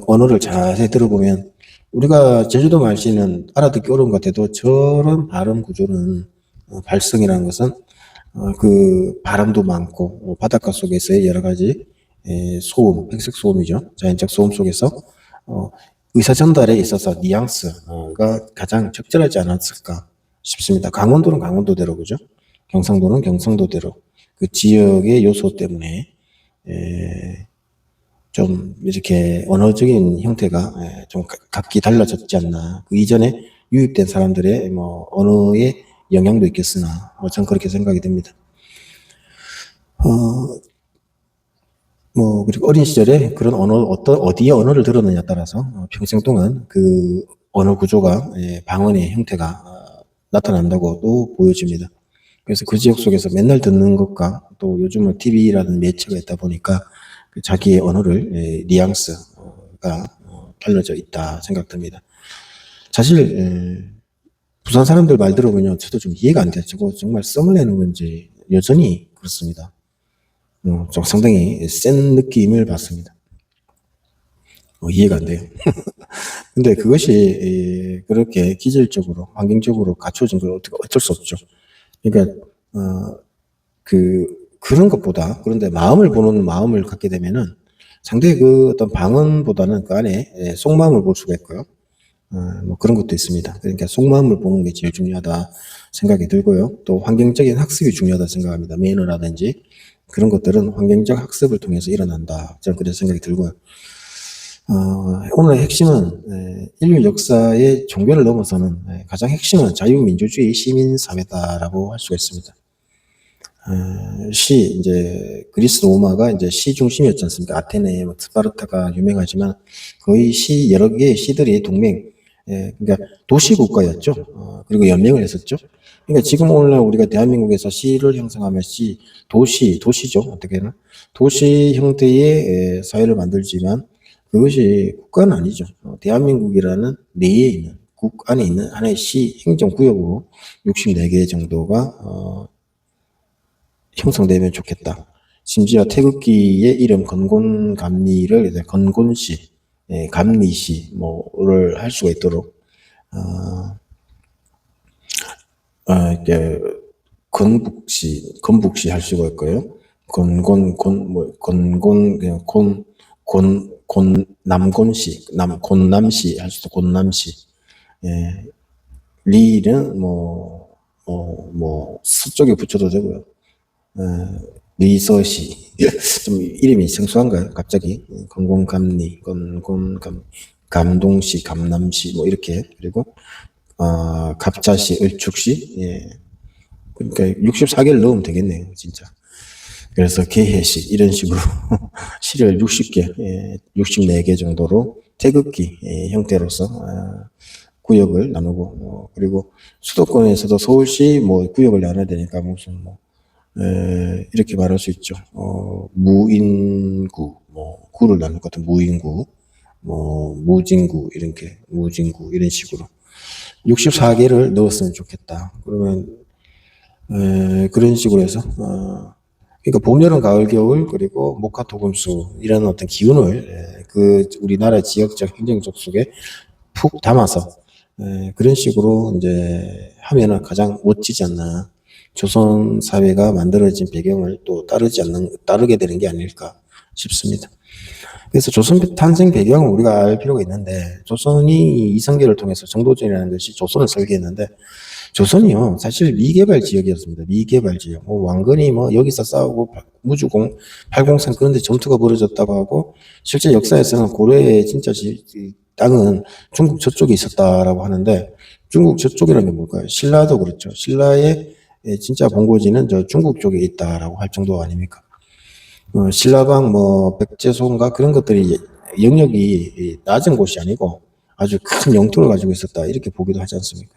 언어를 자세히 들어보면 우리가 제주도 말씨는 알아듣기 어려운 것 같아도 저런 발음 구조는 발성이라는 것은 그 바람도 많고 바닷가 속에서의 여러 가지 소음, 백색 소음이죠. 자연적 소음 속에서 의사 전달에 있어서 뉘앙스가 가장 적절하지 않았을까 싶습니다. 강원도는 강원도대로, 그죠? 경상도는 경상도대로 그 지역의 요소 때문에 좀 이렇게 언어적인 형태가 좀 각기 달라졌지 않나. 그 이전에 유입된 사람들의 뭐 언어의 영향도 있겠으나 전 그렇게 생각이 됩니다. 뭐 그리고 어린 시절에 그런 언어 어디에 언어를 들었느냐에 따라서 평생 동안 그 언어 구조가 방언의 형태가 나타난다고도 보여집니다. 그래서 그 지역 속에서 맨날 듣는 것과 또 요즘은 TV라는 매체가 있다 보니까 그 자기의 언어를 뉘앙스가 달라져 있다 생각됩니다. 사실 부산 사람들 말 들어보면 저도 좀 이해가 안 돼요. 저거 정말 썸을 내는 건지 여전히 그렇습니다. 좀 상당히 센 느낌을 받습니다. 이해가 안 돼요. 근데 그것이 그렇게 기질적으로 환경적으로 갖춰진 걸 어쩔 수 없죠. 그러니까 그런 것보다, 그런데 마음을 보는 마음을 갖게 되면은 상대의 그 어떤 방언보다는 그 안에 속마음을 볼 수가 있고요. 뭐 그런 것도 있습니다. 그러니까 속마음을 보는 게 제일 중요하다 생각이 들고요. 또 환경적인 학습이 중요하다 생각합니다. 매너라든지 그런 것들은 환경적 학습을 통해서 일어난다. 저는 그런 생각이 들고요. 오늘의 핵심은 인류 역사의 종교를 넘어서는 가장 핵심은 자유민주주의 시민사회다라고 할 수가 있습니다. 이제 그리스 로마가 이제 시 중심이었지 않습니까? 아테네, 뭐 스파르타가 유명하지만 거의 여러 개의 시들이 동맹, 그러니까 도시 국가였죠. 그리고 연맹을 했었죠. 그러니까 지금 오늘날 우리가 대한민국에서 시를 형성하면 도시죠. 어떻게는 도시 형태의 사회를 만들지만 그것이 국가는 아니죠. 대한민국이라는 내에 있는 국 안에 있는 하나의 시 행정구역으로 64개 정도가 형성되면 좋겠다. 심지어 태극기의 이름 건곤감리를 건곤시, 감리시 뭐를 할 수가 있도록 이렇게 건북시 할 수가 있고요. 그냥 곤남시 할 수도 곤남시. 예, 리는 서 쪽에 붙여도 되고요. 리서시. 좀 이름이 생소한가요? 갑자기. 건곤감리, 감동시, 감남시, 뭐 이렇게. 그리고, 갑자시, 을축시. 예. 그러니까 64개를 넣으면 되겠네요, 진짜. 그래서 개해식, 이런 식으로 시를 60개, 64개 정도로 태극기 형태로서 구역을 나누고, 그리고 수도권에서도 서울시 구역을 나눠야 되니까 무슨 이렇게 말할 수 있죠. 무인구, 구를 나눌 것 같은 무인구, 무진구, 이런 식으로 64개를 넣었으면 좋겠다. 그러면 그런 식으로 해서 그러니까 봄, 여름, 가을, 겨울, 그리고 목화, 토금수 이런 어떤 기운을 그 우리나라 지역적 행정적 속에 푹 담아서 그런 식으로 이제 하면은 가장 멋지지 않나. 조선 사회가 만들어진 배경을 또 따르게 되는 게 아닐까 싶습니다. 그래서 조선 탄생 배경은 우리가 알 필요가 있는데, 조선이 이성계를 통해서 정도전이라는 것이 조선을 설계했는데, 조선이요 사실 미개발 지역이었습니다. 미개발 지역. 왕건이 여기서 싸우고 무주공 803 그런데 전투가 벌어졌다고 하고, 실제 역사에서는 고려의 진짜 땅은 중국 저쪽에 있었다라고 하는데, 중국 저쪽이라는 게 뭘까요? 신라도 그렇죠. 신라의 진짜 본고지는 저 중국 쪽에 있다라고 할 정도 아닙니까? 신라방 백제소인가 그런 것들이 영역이 낮은 곳이 아니고 아주 큰 영토를 가지고 있었다 이렇게 보기도 하지 않습니까?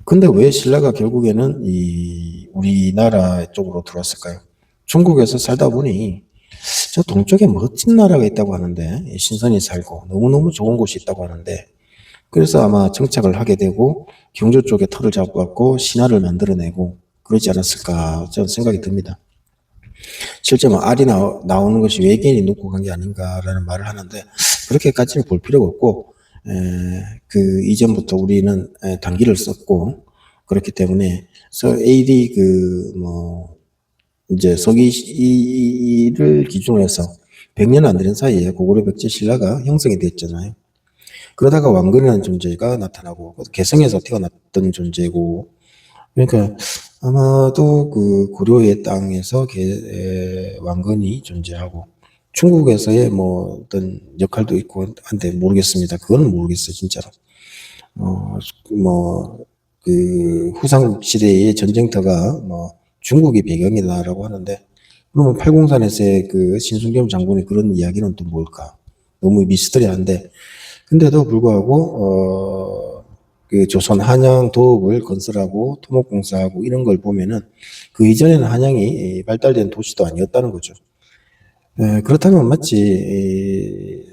근데 왜 신라가 결국에는 이 우리나라 쪽으로 들어왔을까요? 중국에서 살다 보니 저 동쪽에 멋진 나라가 있다고 하는데, 신선이 살고 너무너무 좋은 곳이 있다고 하는데, 그래서 아마 정착을 하게 되고 경주 쪽에 터를 잡고 신화를 만들어내고 그러지 않았을까 저는 생각이 듭니다. 실제 알이 나오는 것이 외계인이 놓고 간 게 아닌가라는 말을 하는데, 그렇게까지는 볼 필요가 없고, 그 이전부터 우리는 단기를 썼고, 그렇기 때문에 AD 이제 서기를 기준으로 해서 100년 안 되는 사이에 고구려 백제 신라가 형성이 됐잖아요. 그러다가 왕건이라는 존재가 나타나고, 개성에서 태어났던 존재고, 그러니까 아마도 그 고려의 땅에서 왕건이 존재하고, 중국에서의 어떤 역할도 있고 한데 모르겠습니다. 그거는 모르겠어요, 진짜로. 그 후삼국 시대의 전쟁터가 중국이 배경이다라고 하는데, 그러면 팔공산에서의 그 신순겸 장군의 그런 이야기는 또 뭘까? 너무 미스터리한데, 근데도 불구하고 그 조선 한양 도읍을 건설하고 토목공사하고 이런 걸 보면은 그 이전에는 한양이 발달된 도시도 아니었다는 거죠. 그렇다면 마치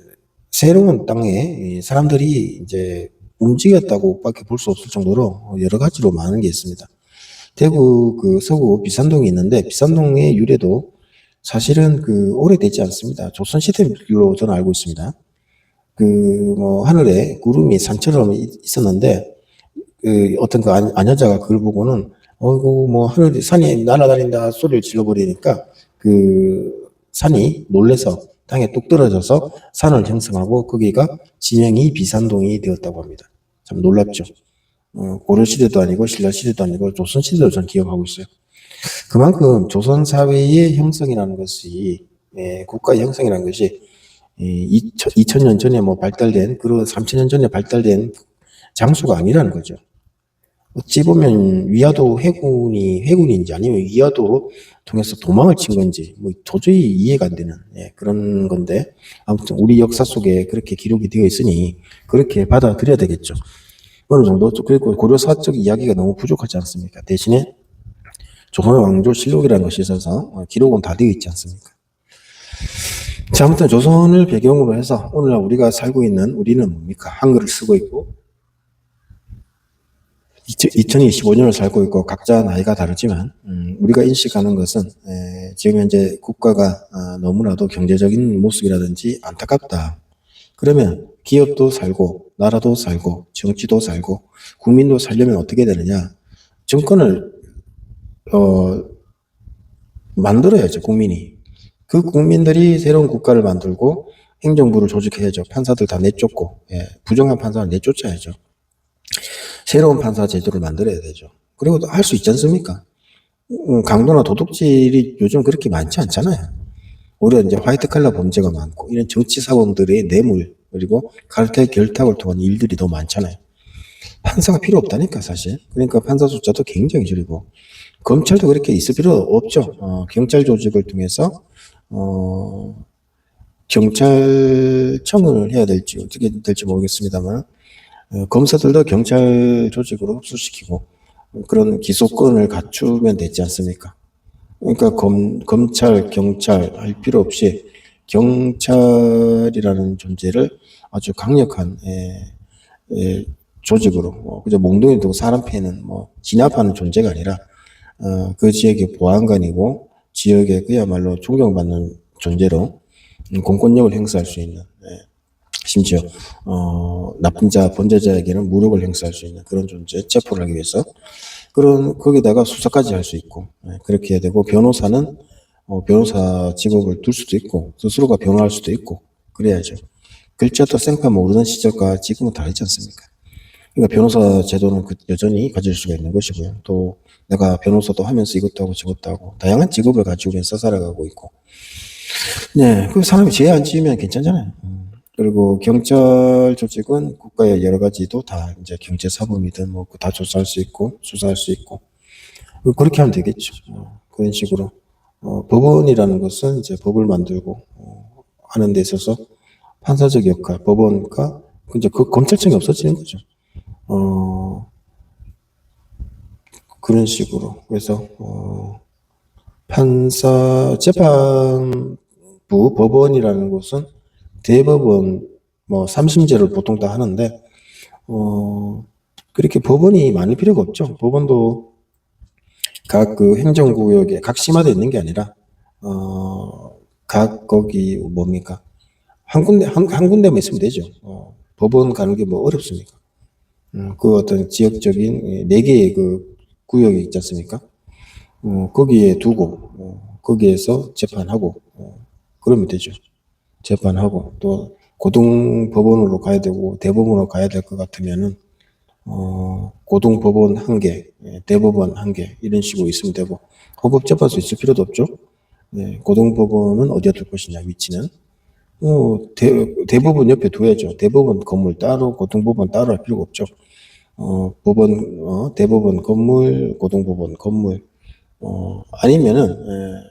새로운 땅에 사람들이 이제 움직였다고밖에 볼 수 없을 정도로 여러 가지로 많은 게 있습니다. 대구 그 서구 비산동이 있는데, 비산동의 유래도 사실은 그 오래되지 않습니다. 조선시대로 저는 알고 있습니다. 하늘에 구름이 산처럼 있었는데, 어떤 그 아녀자가 그걸 보고는, 하늘이, 산이 날아다닌다 소리를 질러버리니까, 산이 놀래서 땅에 뚝 떨어져서 산을 형성하고, 거기가 지명이 비산동이 되었다고 합니다. 참 놀랍죠. 고려시대도 아니고, 신라시대도 아니고, 조선시대도 저는 기억하고 있어요. 그만큼 조선사회의 형성이라는 것이, 국가 형성이라는 것이, 2000년 전에 발달된, 그리고 3000년 전에 발달된 장소가 아니라는 거죠. 어찌 보면 위화도 해군인지 아니면 위화도로 통해서 도망을 친 건지 도저히 이해가 안 되는 그런 건데, 아무튼 우리 역사 속에 그렇게 기록이 되어 있으니 그렇게 받아들여야 되겠죠. 어느 정도. 그리고 고려사적 이야기가 너무 부족하지 않습니까? 대신에 조선의 왕조실록이라는 것이 있어서 기록은 다 되어 있지 않습니까? 자, 아무튼 조선을 배경으로 해서 오늘날 우리가 살고 있는 우리는 뭡니까? 한글을 쓰고 있고 2025년을 살고 있고 각자 나이가 다르지만 우리가 인식하는 것은 지금 현재 국가가 너무나도 경제적인 모습이라든지 안타깝다. 그러면 기업도 살고 나라도 살고 정치도 살고 국민도 살려면 어떻게 되느냐? 정권을 만들어야죠, 국민이. 그 국민들이 새로운 국가를 만들고 행정부를 조직해야죠. 판사들 다 내쫓고, 부정한 판사를 내쫓아야죠. 새로운 판사 제도를 만들어야 되죠. 그리고 할 수 있지 않습니까? 강도나 도둑질이 요즘 그렇게 많지 않잖아요. 오히려 이제 화이트 칼라 범죄가 많고, 이런 정치 사범들의 뇌물, 그리고 칼퇴 결탁을 통한 일들이 더 많잖아요. 판사가 필요 없다니까, 사실. 그러니까 판사 숫자도 굉장히 줄이고, 검찰도 그렇게 있을 필요 없죠. 경찰 조직을 통해서, 경찰청을 해야 될지, 어떻게 될지 모르겠습니다만, 검사들도 경찰 조직으로 흡수시키고, 그런 기소권을 갖추면 되지 않습니까? 그러니까 검찰, 경찰 할 필요 없이 경찰이라는 존재를 아주 강력한 조직으로 그저 몽둥이 두고 사람 패는 진압하는 존재가 아니라 그 지역의 보안관이고 지역에 그야말로 존경받는 존재로 공권력을 행사할 수 있는 심지어 나쁜 자, 범죄자에게는 무력을 행사할 수 있는 그런 존재, 체포를 하기 위해서 거기다가 수사까지 할 수 있고 그렇게 해야 되고 변호사는 변호사 직업을 둘 수도 있고 스스로가 변호할 수도 있고 그래야죠. 글자도 생판 모르는 시절과 지금은 다르지 않습니까? 그러니까 변호사 제도는 여전히 가질 수가 있는 것이고요. 또 내가 변호사도 하면서 이것도 하고 저것도 하고 다양한 직업을 가지고 있어 살아가고 있고 네, 그 사람이 죄 안 지으면 괜찮잖아요. 그리고 경찰 조직은 국가의 여러 가지도 다 이제 경제 사범이든 다 조사할 수 있고 수사할 수 있고 그렇게 하면 되겠죠. 그런 식으로 법원이라는 것은 이제 법을 만들고 하는 데 있어서 판사적 역할, 법원과 이제 그 검찰청이 없어지는 거죠. 그런 식으로 그래서 판사 재판부 법원이라는 곳은 대법원 3심제를 보통 다 하는데 그렇게 법원이 많을 필요가 없죠. 법원도 각 그 행정구역에 각 시마다 있는 게 아니라 각 거기 뭡니까 한 군데만 있으면 되죠. 법원 가는 게 어렵습니까? 그 어떤 지역적인 4개의 그 구역이 있지 않습니까? 거기에 두고 거기에서 재판하고 그러면 되죠. 재판하고 또 고등법원으로 가야 되고 대법원으로 가야 될 것 같으면은 고등법원 1개, 대법원 1개 이런 식으로 있으면 되고 헌법재판소 있을 필요도 없죠. 고등법원은 어디에 둘 것이냐 위치는 대법원 옆에 둬야죠. 대법원 건물 따로 고등법원 따로 할 필요가 없죠. 대법원 건물, 고등법원 건물 아니면은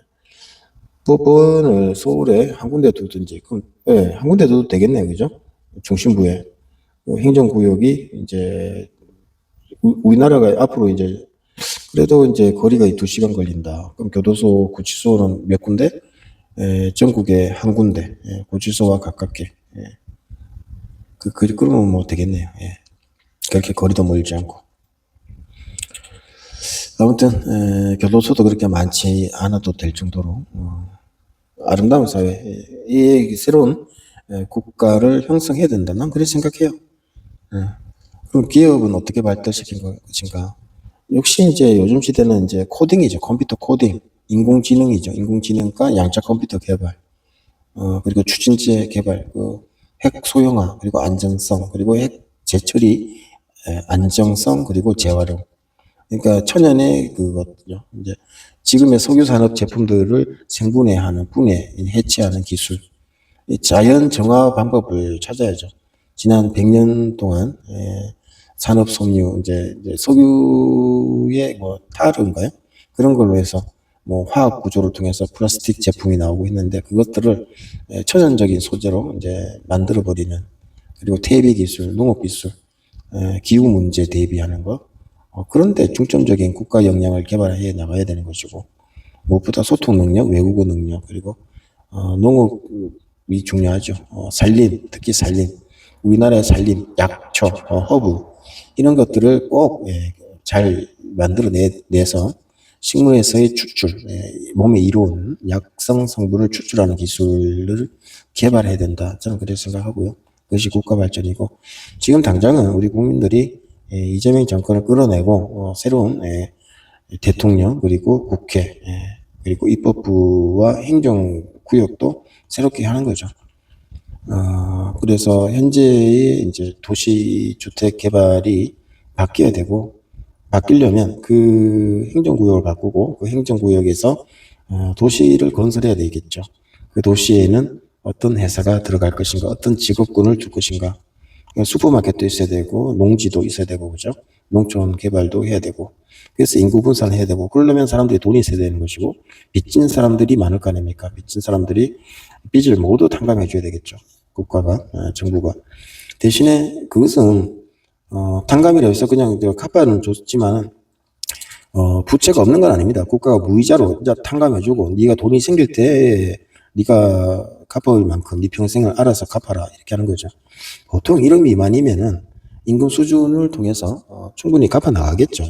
법원을 서울에 한 군데 두든지 그럼 한 군데 둬도 되겠네요, 그죠? 중심부에 행정구역이 이제 우리나라가 앞으로 이제 그래도 이제 거리가 2시간 걸린다. 그럼 교도소, 구치소는 몇 군데? 전국에 한 군데, 구치소와 가깝게. 그러면 되겠네요. 그렇게 거리도 멀지 않고. 아무튼 교도소도 그렇게 많지 않아도 될 정도로 아름다운 사회, 이 새로운 국가를 형성해야 된다. 난 그렇게 생각해요. 그럼 기업은 어떻게 발달시킨 것인가? 역시 이제 요즘 시대는 이제 코딩이죠. 컴퓨터 코딩, 인공지능이죠. 인공지능과 양자 컴퓨터 개발, 그리고 추진제 개발, 핵 소형화, 그리고 안정성, 그리고 핵 재처리, 안정성, 그리고 재활용. 그러니까 천연의 그것요. 이제 지금의 석유 산업 제품들을 생분해하는, 해체하는 기술. 자연 정화 방법을 찾아야죠. 지난 100년 동안 산업 섬유, 이제 석유의 타르인가요? 그런 걸로 해서 화학 구조를 통해서 플라스틱 제품이 나오고 있는데 그것들을 천연적인 소재로 이제 만들어 버리는 그리고 퇴비 기술, 농업 기술, 기후 문제 대비하는 것 그런데 중점적인 국가 역량을 개발해 나가야 되는 것이고 무엇보다 소통 능력, 외국어 능력 그리고 농업이 중요하죠. 산림, 특히 산림, 우리나라의 산림, 약초, 허브 이런 것들을 꼭 잘 만들어내서 식물에서의 추출, 몸에 이로운 약성 성분을 추출하는 기술을 개발해야 된다. 저는 그렇게 생각하고요. 그것이 국가 발전이고, 지금 당장은 우리 국민들이 이재명 정권을 끌어내고 새로운 대통령 그리고 국회 그리고 입법부와 행정구역도 새롭게 하는 거죠. 그래서 현재의 이제 도시주택 개발이 바뀌어야 되고, 바뀌려면 그 행정구역을 바꾸고 그 행정구역에서 도시를 건설해야 되겠죠. 그 도시에는 어떤 회사가 들어갈 것인가, 어떤 직업군을 줄 것인가. 슈퍼마켓도 있어야 되고, 농지도 있어야 되고, 그죠? 농촌 개발도 해야 되고, 그래서 인구 분산을 해야 되고, 그러려면 사람들이 돈이 있어야 되는 것이고, 빚진 사람들이 많을 거 아닙니까? 빚진 사람들이 빚을 모두 탕감해 줘야 되겠죠. 국가가, 정부가. 대신에 그것은, 탕감이라 해서 그냥 카파는 줬지만, 부채가 없는 건 아닙니다. 국가가 무이자로 이제 탕감해주고, 네가 돈이 생길 때, 네가 갚아올 만큼 네 평생을 알아서 갚아라. 이렇게 하는 거죠. 보통 1억 미만이면은 임금 수준을 통해서 충분히 갚아 나가겠죠.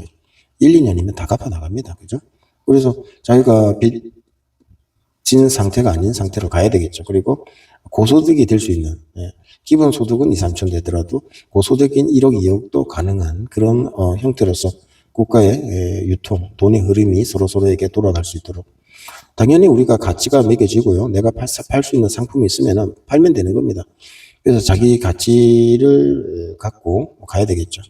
1, 2년이면 다 갚아 나갑니다. 그죠? 그래서 자기가 빚진 상태가 아닌 상태로 가야 되겠죠. 그리고 고소득이 될 수 있는, 기본소득은 2, 3천 되더라도 고소득인 1억, 2억도 가능한 그런 형태로서 국가의 유통, 돈의 흐름이 서로서로에게 돌아갈 수 있도록. 당연히 우리가 가치가 매겨지고요. 내가 팔 수 있는 상품이 있으면 팔면 되는 겁니다. 그래서 자기 가치를 갖고 가야 되겠죠.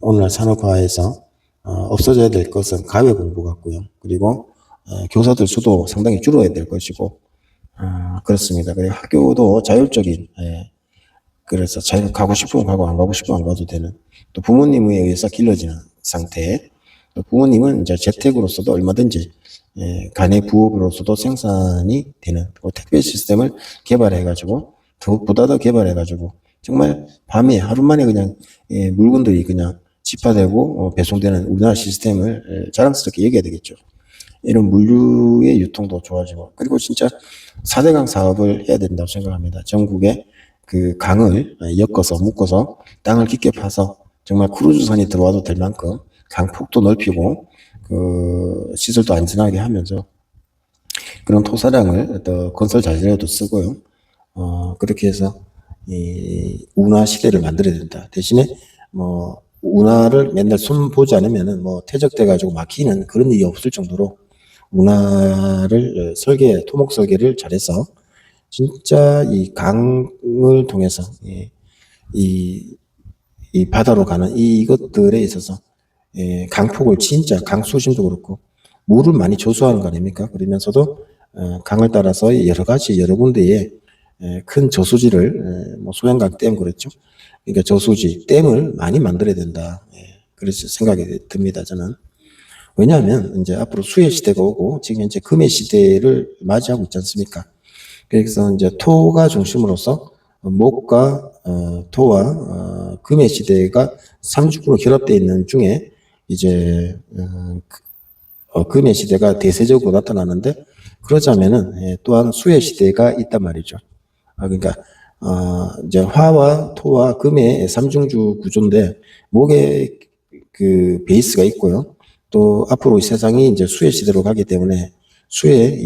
오늘날 산업화에서 없어져야 될 것은 가외 공부 같고요. 그리고 교사들 수도 상당히 줄어야 될 것이고, 그렇습니다. 그리고 학교도 자율적인, 그래서 자기가 가고 싶으면 가고 안 가고 싶으면 안 가도 되는, 또 부모님에 의해서 길러지는 상태. 또 부모님은 이제 재택으로서도 얼마든지 간의 부업으로서도 생산이 되는 택배 시스템을 개발해가지고 보다 더 개발해가지고 정말 밤에 하루 만에 그냥 물건들이 그냥 집화되고 배송되는 우리나라 시스템을 자랑스럽게 얘기해야 되겠죠. 이런 물류의 유통도 좋아지고, 그리고 진짜 4대강 사업을 해야 된다고 생각합니다. 전국에 그 강을 엮어서 묶어서 땅을 깊게 파서 정말 크루즈선이 들어와도 될 만큼 강폭도 넓히고 그 시설도 안전하게 하면서 그런 토사량을 또 건설 자재로도 쓰고요. 그렇게 해서 이 운하 시대를 만들어야 된다. 대신에 뭐 운하를 맨날 손 보지 않으면은 뭐 퇴적돼 가지고 막히는 그런 일이 없을 정도로 운하를 토목 설계를 잘해서 진짜 이 강을 통해서 이 바다로 가는 이것들에 있어서 강폭을 진짜 강수심도 그렇고 물을 많이 조수하는 거 아닙니까? 그러면서도 강을 따라서 여러 군데에 큰 저수지를 뭐 소양강 댐 그랬죠. 그러니까 저수지 댐을 많이 만들어야 된다. 그래서 생각이 듭니다. 저는. 왜냐하면 이제 앞으로 수해 시대가 오고 지금 현재 금해 시대를 맞이하고 있지 않습니까? 그래서 이제 토가 중심으로서 목과 토와 금해 시대가 상주로 결합되어 있는 중에 이제 금해 시대가 대세적으로 나타나는데, 그러자면은 또한 수해 시대가 있단 말이죠. 그러니까 이제 화와 토와 금의 삼중주 구조인데 목에 그 베이스가 있고요. 또 앞으로 이 세상이 이제 수해 시대로 가기 때문에 수해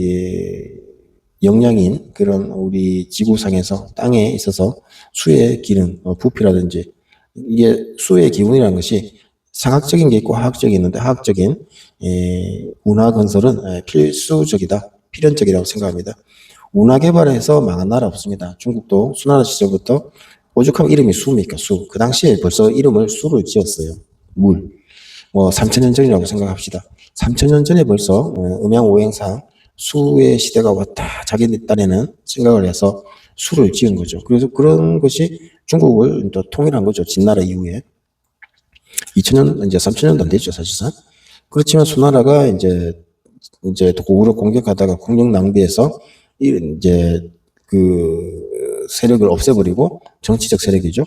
영향인 그런 우리 지구상에서 땅에 있어서 수의 기능, 부피라든지 이게 수의 기운이라는 것이 상학적인 게 있고 화학적이 있는데, 화학적인 운하 건설은 필수적이다, 필연적이라고 생각합니다. 운하 개발해서 망한 나라 없습니다. 중국도 수나라 시절부터 오죽하면 이름이 수입니까? 수. 그 당시에 벌써 이름을 수를 지었어요. 물. 뭐 3,000년 전이라고 생각합시다. 3,000년 전에 벌써 음양오행상 수의 시대가 왔다, 자기 딴에는 생각을 해서 수를 지은 거죠. 그래서 그런 것이 중국을 또 통일한 거죠. 진나라 이후에. 2,000년, 이제 3,000년도 안 됐죠, 사실상. 그렇지만 수나라가 이제 고구려 공격하다가 국력 낭비해서 이제 그 세력을 없애버리고 정치적 세력이죠.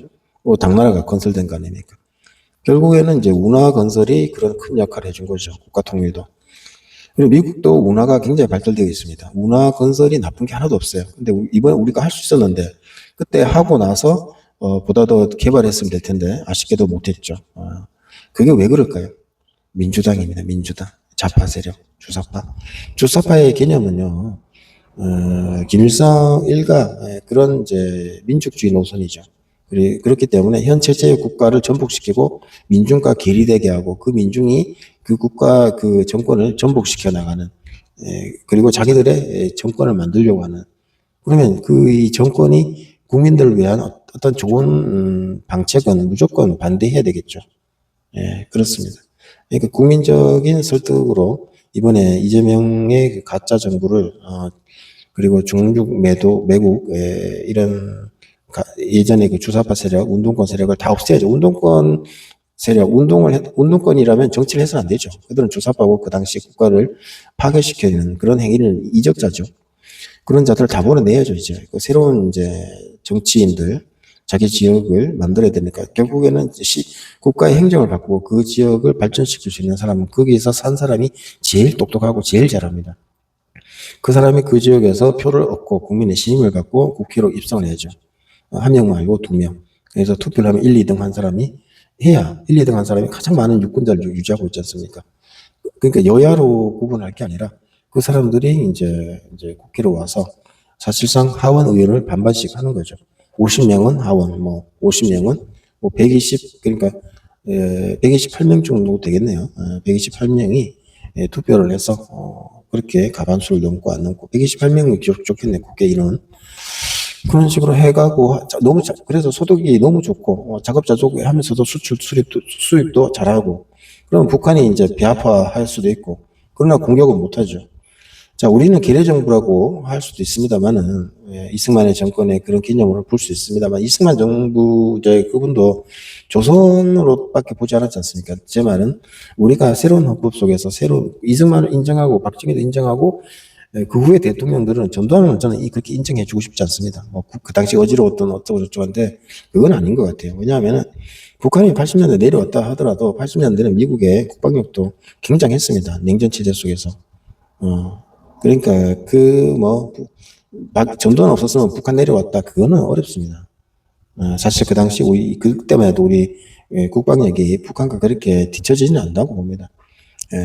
당나라가 건설된 거 아닙니까? 결국에는 이제 운하 건설이 그런 큰 역할을 해준 거죠. 국가 통일도. 그리고 미국도 운하가 굉장히 발달되어 있습니다. 운하 건설이 나쁜 게 하나도 없어요. 근데 이번에 우리가 할 수 있었는데 그때 하고 나서 보다 더 개발했으면 될 텐데 아쉽게도 못했죠. 그게 왜 그럴까요? 민주당입니다. 민주당. 좌파 세력, 주사파. 주사파의 개념은요, 김일성 일가 그런 이제 민족주의 노선이죠. 그렇기 때문에 현 체제의 국가를 전복시키고 민중과 괴리되게 하고 그 민중이 그 국가 그 정권을 전복시켜 나가는 그리고 자기들의 정권을 만들려고 하는 그러면 그 이 정권이 국민들을 위한 어떤 좋은 방책은 무조건 반대해야 되겠죠. 예, 그렇습니다. 그러니까 국민적인 설득으로 이번에 이재명의 그 가짜 정부를 그리고 중국 매국 이런 예전에 그 주사파 세력, 운동권 세력을 다 없애야죠. 운동권 세력, 운동권이라면 정치를 해서는 안 되죠. 그들은 주사파고 그 당시 국가를 파괴시키는 그런 행위는 이적자죠. 그런 자들을 다 몰아내야죠, 이제. 그 새로운 이제 정치인들, 자기 지역을 만들어야 되니까 결국에는 국가의 행정을 바꾸고 그 지역을 발전시킬 수 있는 사람은 거기에서 산 사람이 제일 똑똑하고 제일 잘합니다. 그 사람이 그 지역에서 표를 얻고 국민의 신임을 갖고 국회로 입성을 해야죠. 한 명 말고 두 명. 그래서 투표를 하면 1, 2등 한 사람이 해야 1, 2등 한 사람이 가장 많은 유권자를 유지하고 있지 않습니까? 그러니까 여야로 구분할 게 아니라 그 사람들이 이제 국회로 와서 사실상 하원 의원을 반반씩 하는 거죠. 50명은 하원, 뭐 50명은 뭐 120, 그러니까 128명 정도 되겠네요. 128명이 투표를 해서 그렇게 가반수를 넘고 안 넘고 128명이 좋겠네, 국회 인원. 그런 식으로 해가고 너무 그래서 소득이 너무 좋고 자급자족 하면서도 수입도 잘하고 그럼 북한이 이제 비합화할 수도 있고 그러나 공격은 못하죠. 자, 우리는 기례정부라고 할 수도 있습니다만은 이승만의 정권의 그런 개념으로 볼 수 있습니다만 이승만 정부 이제 그분도 조선으로밖에 보지 않았지 않습니까? 제 말은 우리가 새로운 헌법 속에서 새로운 이승만을 인정하고 박정희도 인정하고 그 후에 대통령들은 전두환은 저는 그렇게 인정해주고 싶지 않습니다. 뭐 그 당시 어지러웠던 어쩌고 저쩌고 한데 그건 아닌 것 같아요. 왜냐하면 북한이 80년대 내려왔다 하더라도 80년대는 미국의 국방력도 굉장했습니다. 냉전 체제 속에서. 그러니까 전두환 없었으면 북한 내려왔다 그거는 어렵습니다. 사실 그 당시 그때만 해도 우리 국방력이 북한과 그렇게 뒤처지지는 않다고 봅니다.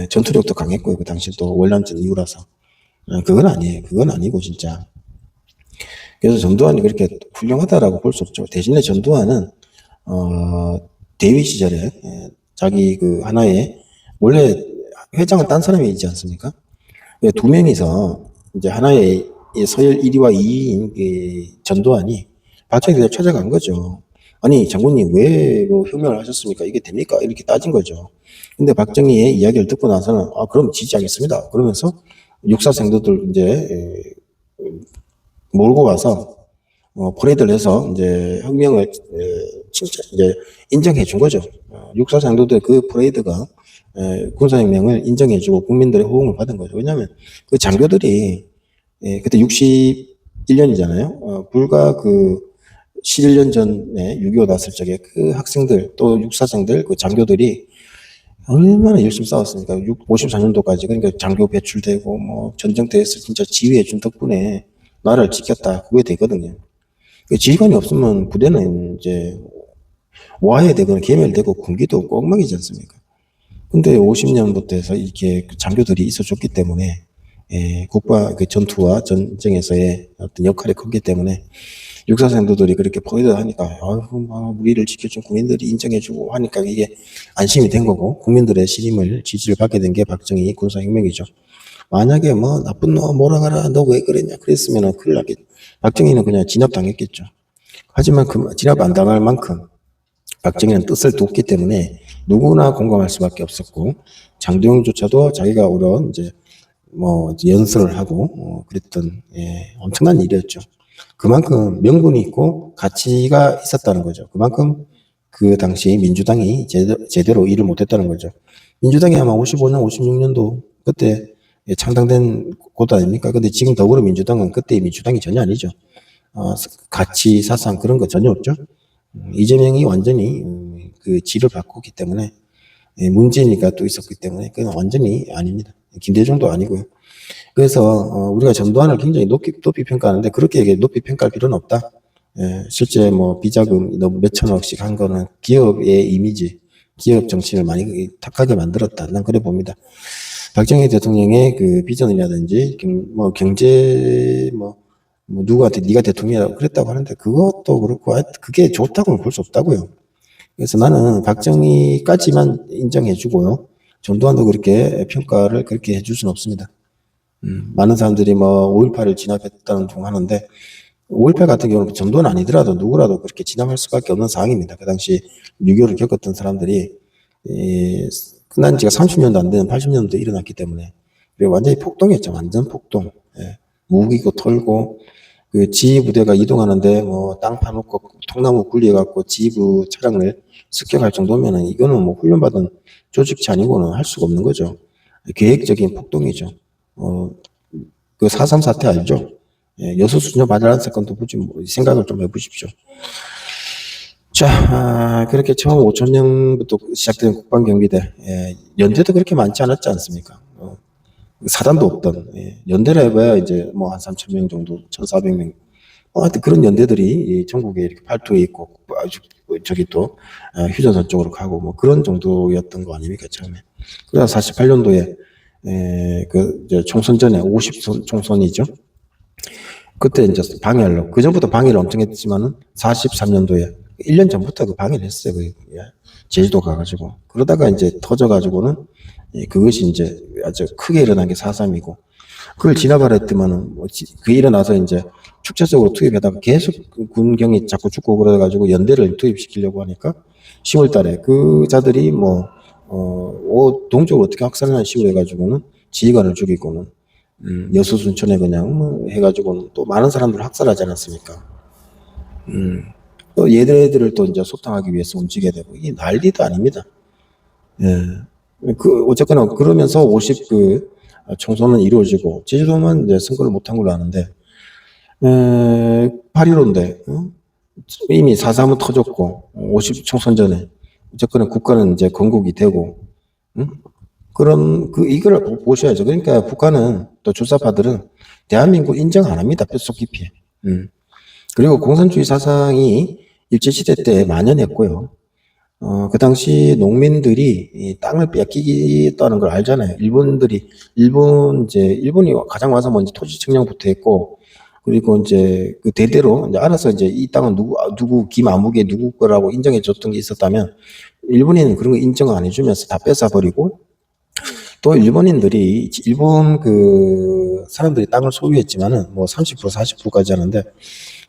전투력도 강했고요. 그 당시 또 월남전 이후라서. 그건 아니에요. 그건 아니고 진짜. 그래서 전두환이 그렇게 훌륭하다라고 볼 수 없죠. 대신에 전두환은 대위 시절에 자기 그 하나의 원래 회장은 딴 사람이 있지 않습니까? 두 명이서 이제 하나의 서열 1위와 2위인 전두환이 박정희를 찾아간 거죠. 아니 장군님 왜 혁명을 하셨습니까? 이게 됩니까? 이렇게 따진 거죠. 근데 박정희의 이야기를 듣고 나서는 그럼 지지하겠습니다. 그러면서 육사생도들 이제 몰고 와서 퍼레이드를 해서 이제 혁명을 진짜 이제 인정해 준 거죠. 육사생도들 그 퍼레이드가 군사혁명을 인정해주고 국민들의 호응을 받은 거죠. 왜냐하면 그 장교들이 그때 61년이잖아요. 불과 그 11년 전에 6.25 났을 적에 그 학생들 또 육사생들 그 장교들이 얼마나 열심히 싸웠습니까? 54년도까지 그러니까 장교 배출되고 뭐 전쟁터에서 진짜 지휘해 준 덕분에 나라를 지켰다 그게 되거든요. 지휘관이 없으면 부대는 이제 와해되거나 괴멸되고 군기도 엉망이지 않습니까? 근데 50년부터 해서 이렇게 장교들이 있어줬기 때문에 그 전투와 전쟁에서의 어떤 역할이 컸기 때문에 육사생도들이 그렇게 포위를 하니까 우리를 지켜준 국민들이 인정해주고 하니까 이게 안심이 된 거고 국민들의 지지를 받게 된 게 박정희 군사혁명이죠. 만약에 뭐 나쁜 놈 몰아가라 너 왜 그랬냐 그랬으면 큰일 나겠죠. 박정희는 그냥 진압당했겠죠. 하지만 그 진압 안 당할 만큼 박정희는 뜻을 뒀기 때문에 누구나 공감할 수밖에 없었고 장도영조차도 자기가 오랜 이제 연설을 하고 그랬던 엄청난 일이었죠. 그만큼 명분이 있고 가치가 있었다는 거죠. 그만큼 그 당시 민주당이 제대로 일을 못했다는 거죠. 민주당이 아마 55년, 56년도 그때 창당된 곳 아닙니까? 근데 지금 더불어민주당은 그때 민주당이 전혀 아니죠. 가치, 사상 그런 거 전혀 없죠. 이재명이 완전히 그 질을 바꿨기 때문에 문재인이가 또 있었기 때문에 그건 완전히 아닙니다. 김대중도 아니고요. 그래서 우리가 전두환을 굉장히 높이 평가하는데 그렇게 높이 평가할 필요는 없다. 실제 비자금 너무 몇천억씩 한 거는 기업의 이미지, 기업 정신을 많이 탁하게 만들었다. 난 그래 봅니다. 박정희 대통령의 그 비전이라든지 경제 뭐 누구한테 네가 대통령이라고 그랬다고 하는데 그것도 그렇고 그게 좋다고는 볼 수 없다고요. 그래서 나는 박정희까지만 인정해주고요. 전두환도 그렇게 평가를 그렇게 해줄 수는 없습니다. 많은 사람들이 뭐 5.18을 진압했다는 둥 하는데 5.18 같은 경우는 전두환 아니더라도 누구라도 그렇게 진압할 수밖에 없는 상황입니다. 그 당시 6.25를 겪었던 사람들이 끝난 지가 30년도 안 되는 80년도에 일어났기 때문에 그리고 완전히 폭동이었죠. 완전 폭동. 예. 무기고 털고 그 지휘부대가 이동하는데 뭐 땅 파놓고 통나무 굴려갖고 지휘부 차량을 습격할 정도면은 이거는 뭐 훈련받은 조직체 아니고는 할 수가 없는 거죠. 계획적인 폭동이죠. 그 4.3 사태 알죠? 예, 여수수녀 바다라는 사건도 보지 뭐 생각을 좀 해보십시오. 자, 그렇게 처음 5천년부터 시작된 국방경비대, 연대도 그렇게 많지 않았지 않습니까? 사단도 없던, 연대를 해봐야 이제 뭐 한 3,000명 정도, 1,400명. 하여튼 그런 연대들이 전국에 이렇게 팔도에 있고, 아주 저기 또 휴전선 쪽으로 가고 뭐 그런 정도였던 거 아닙니까, 처음에. 그래서 48년도에, 그 이제 총선 전에 50선 총선이죠. 그때 이제 방해하려고. 그 전부터 방해를 엄청 했지만은 43년도에 1년 전부터 그 방해를 했어요. 제주도 가가지고. 그러다가 이제 터져가지고는 그것이 이제 아주 크게 일어난 게 4.3이고 그걸 진압하려 했더만은 그 일어나서 이제 축제적으로 투입하다가 계속 군경이 자꾸 죽고 그래가지고 연대를 투입시키려고 하니까 10월 달에 그 자들이 동쪽으로 어떻게 확산하는 식으로 해가지고는 지휘관을 죽이고는 여수 순천에 그냥 뭐 해가지고는 또 많은 사람들을 학살하지 않았습니까? 또 얘들을 또 이제 소탕하기 위해서 움직여야 되고 이게 난리도 아닙니다. 예. 어쨌거나 그러면서 50 총선은 이루어지고 제주도만 이제 선거를 못한 걸로 아는데 8.15인데 이미 4.3은 터졌고 50 총선 전에 어쨌거나 국가는 이제 건국이 되고 그런 이거를 보셔야죠. 그러니까 북한은 또 주사파들은 대한민국 인정 안 합니다. 뼛속 깊이. 그리고 공산주의 사상이 일제시대 때 만연했고요. 그 당시 농민들이 이 땅을 뺏기겠다는 걸 알잖아요. 일본이 가장 와서 먼저 토지 측량부터 했고, 그리고 이제 그 대대로 이제 알아서 이제 이 땅은 누구 김아무개 누구 거라고 인정해 줬던 게 있었다면, 일본인은 그런 거 인정 안 해주면서 다 뺏어버리고, 또 일본인들이 일본 그 사람들이 땅을 소유했지만은 뭐 30% 40%까지 하는데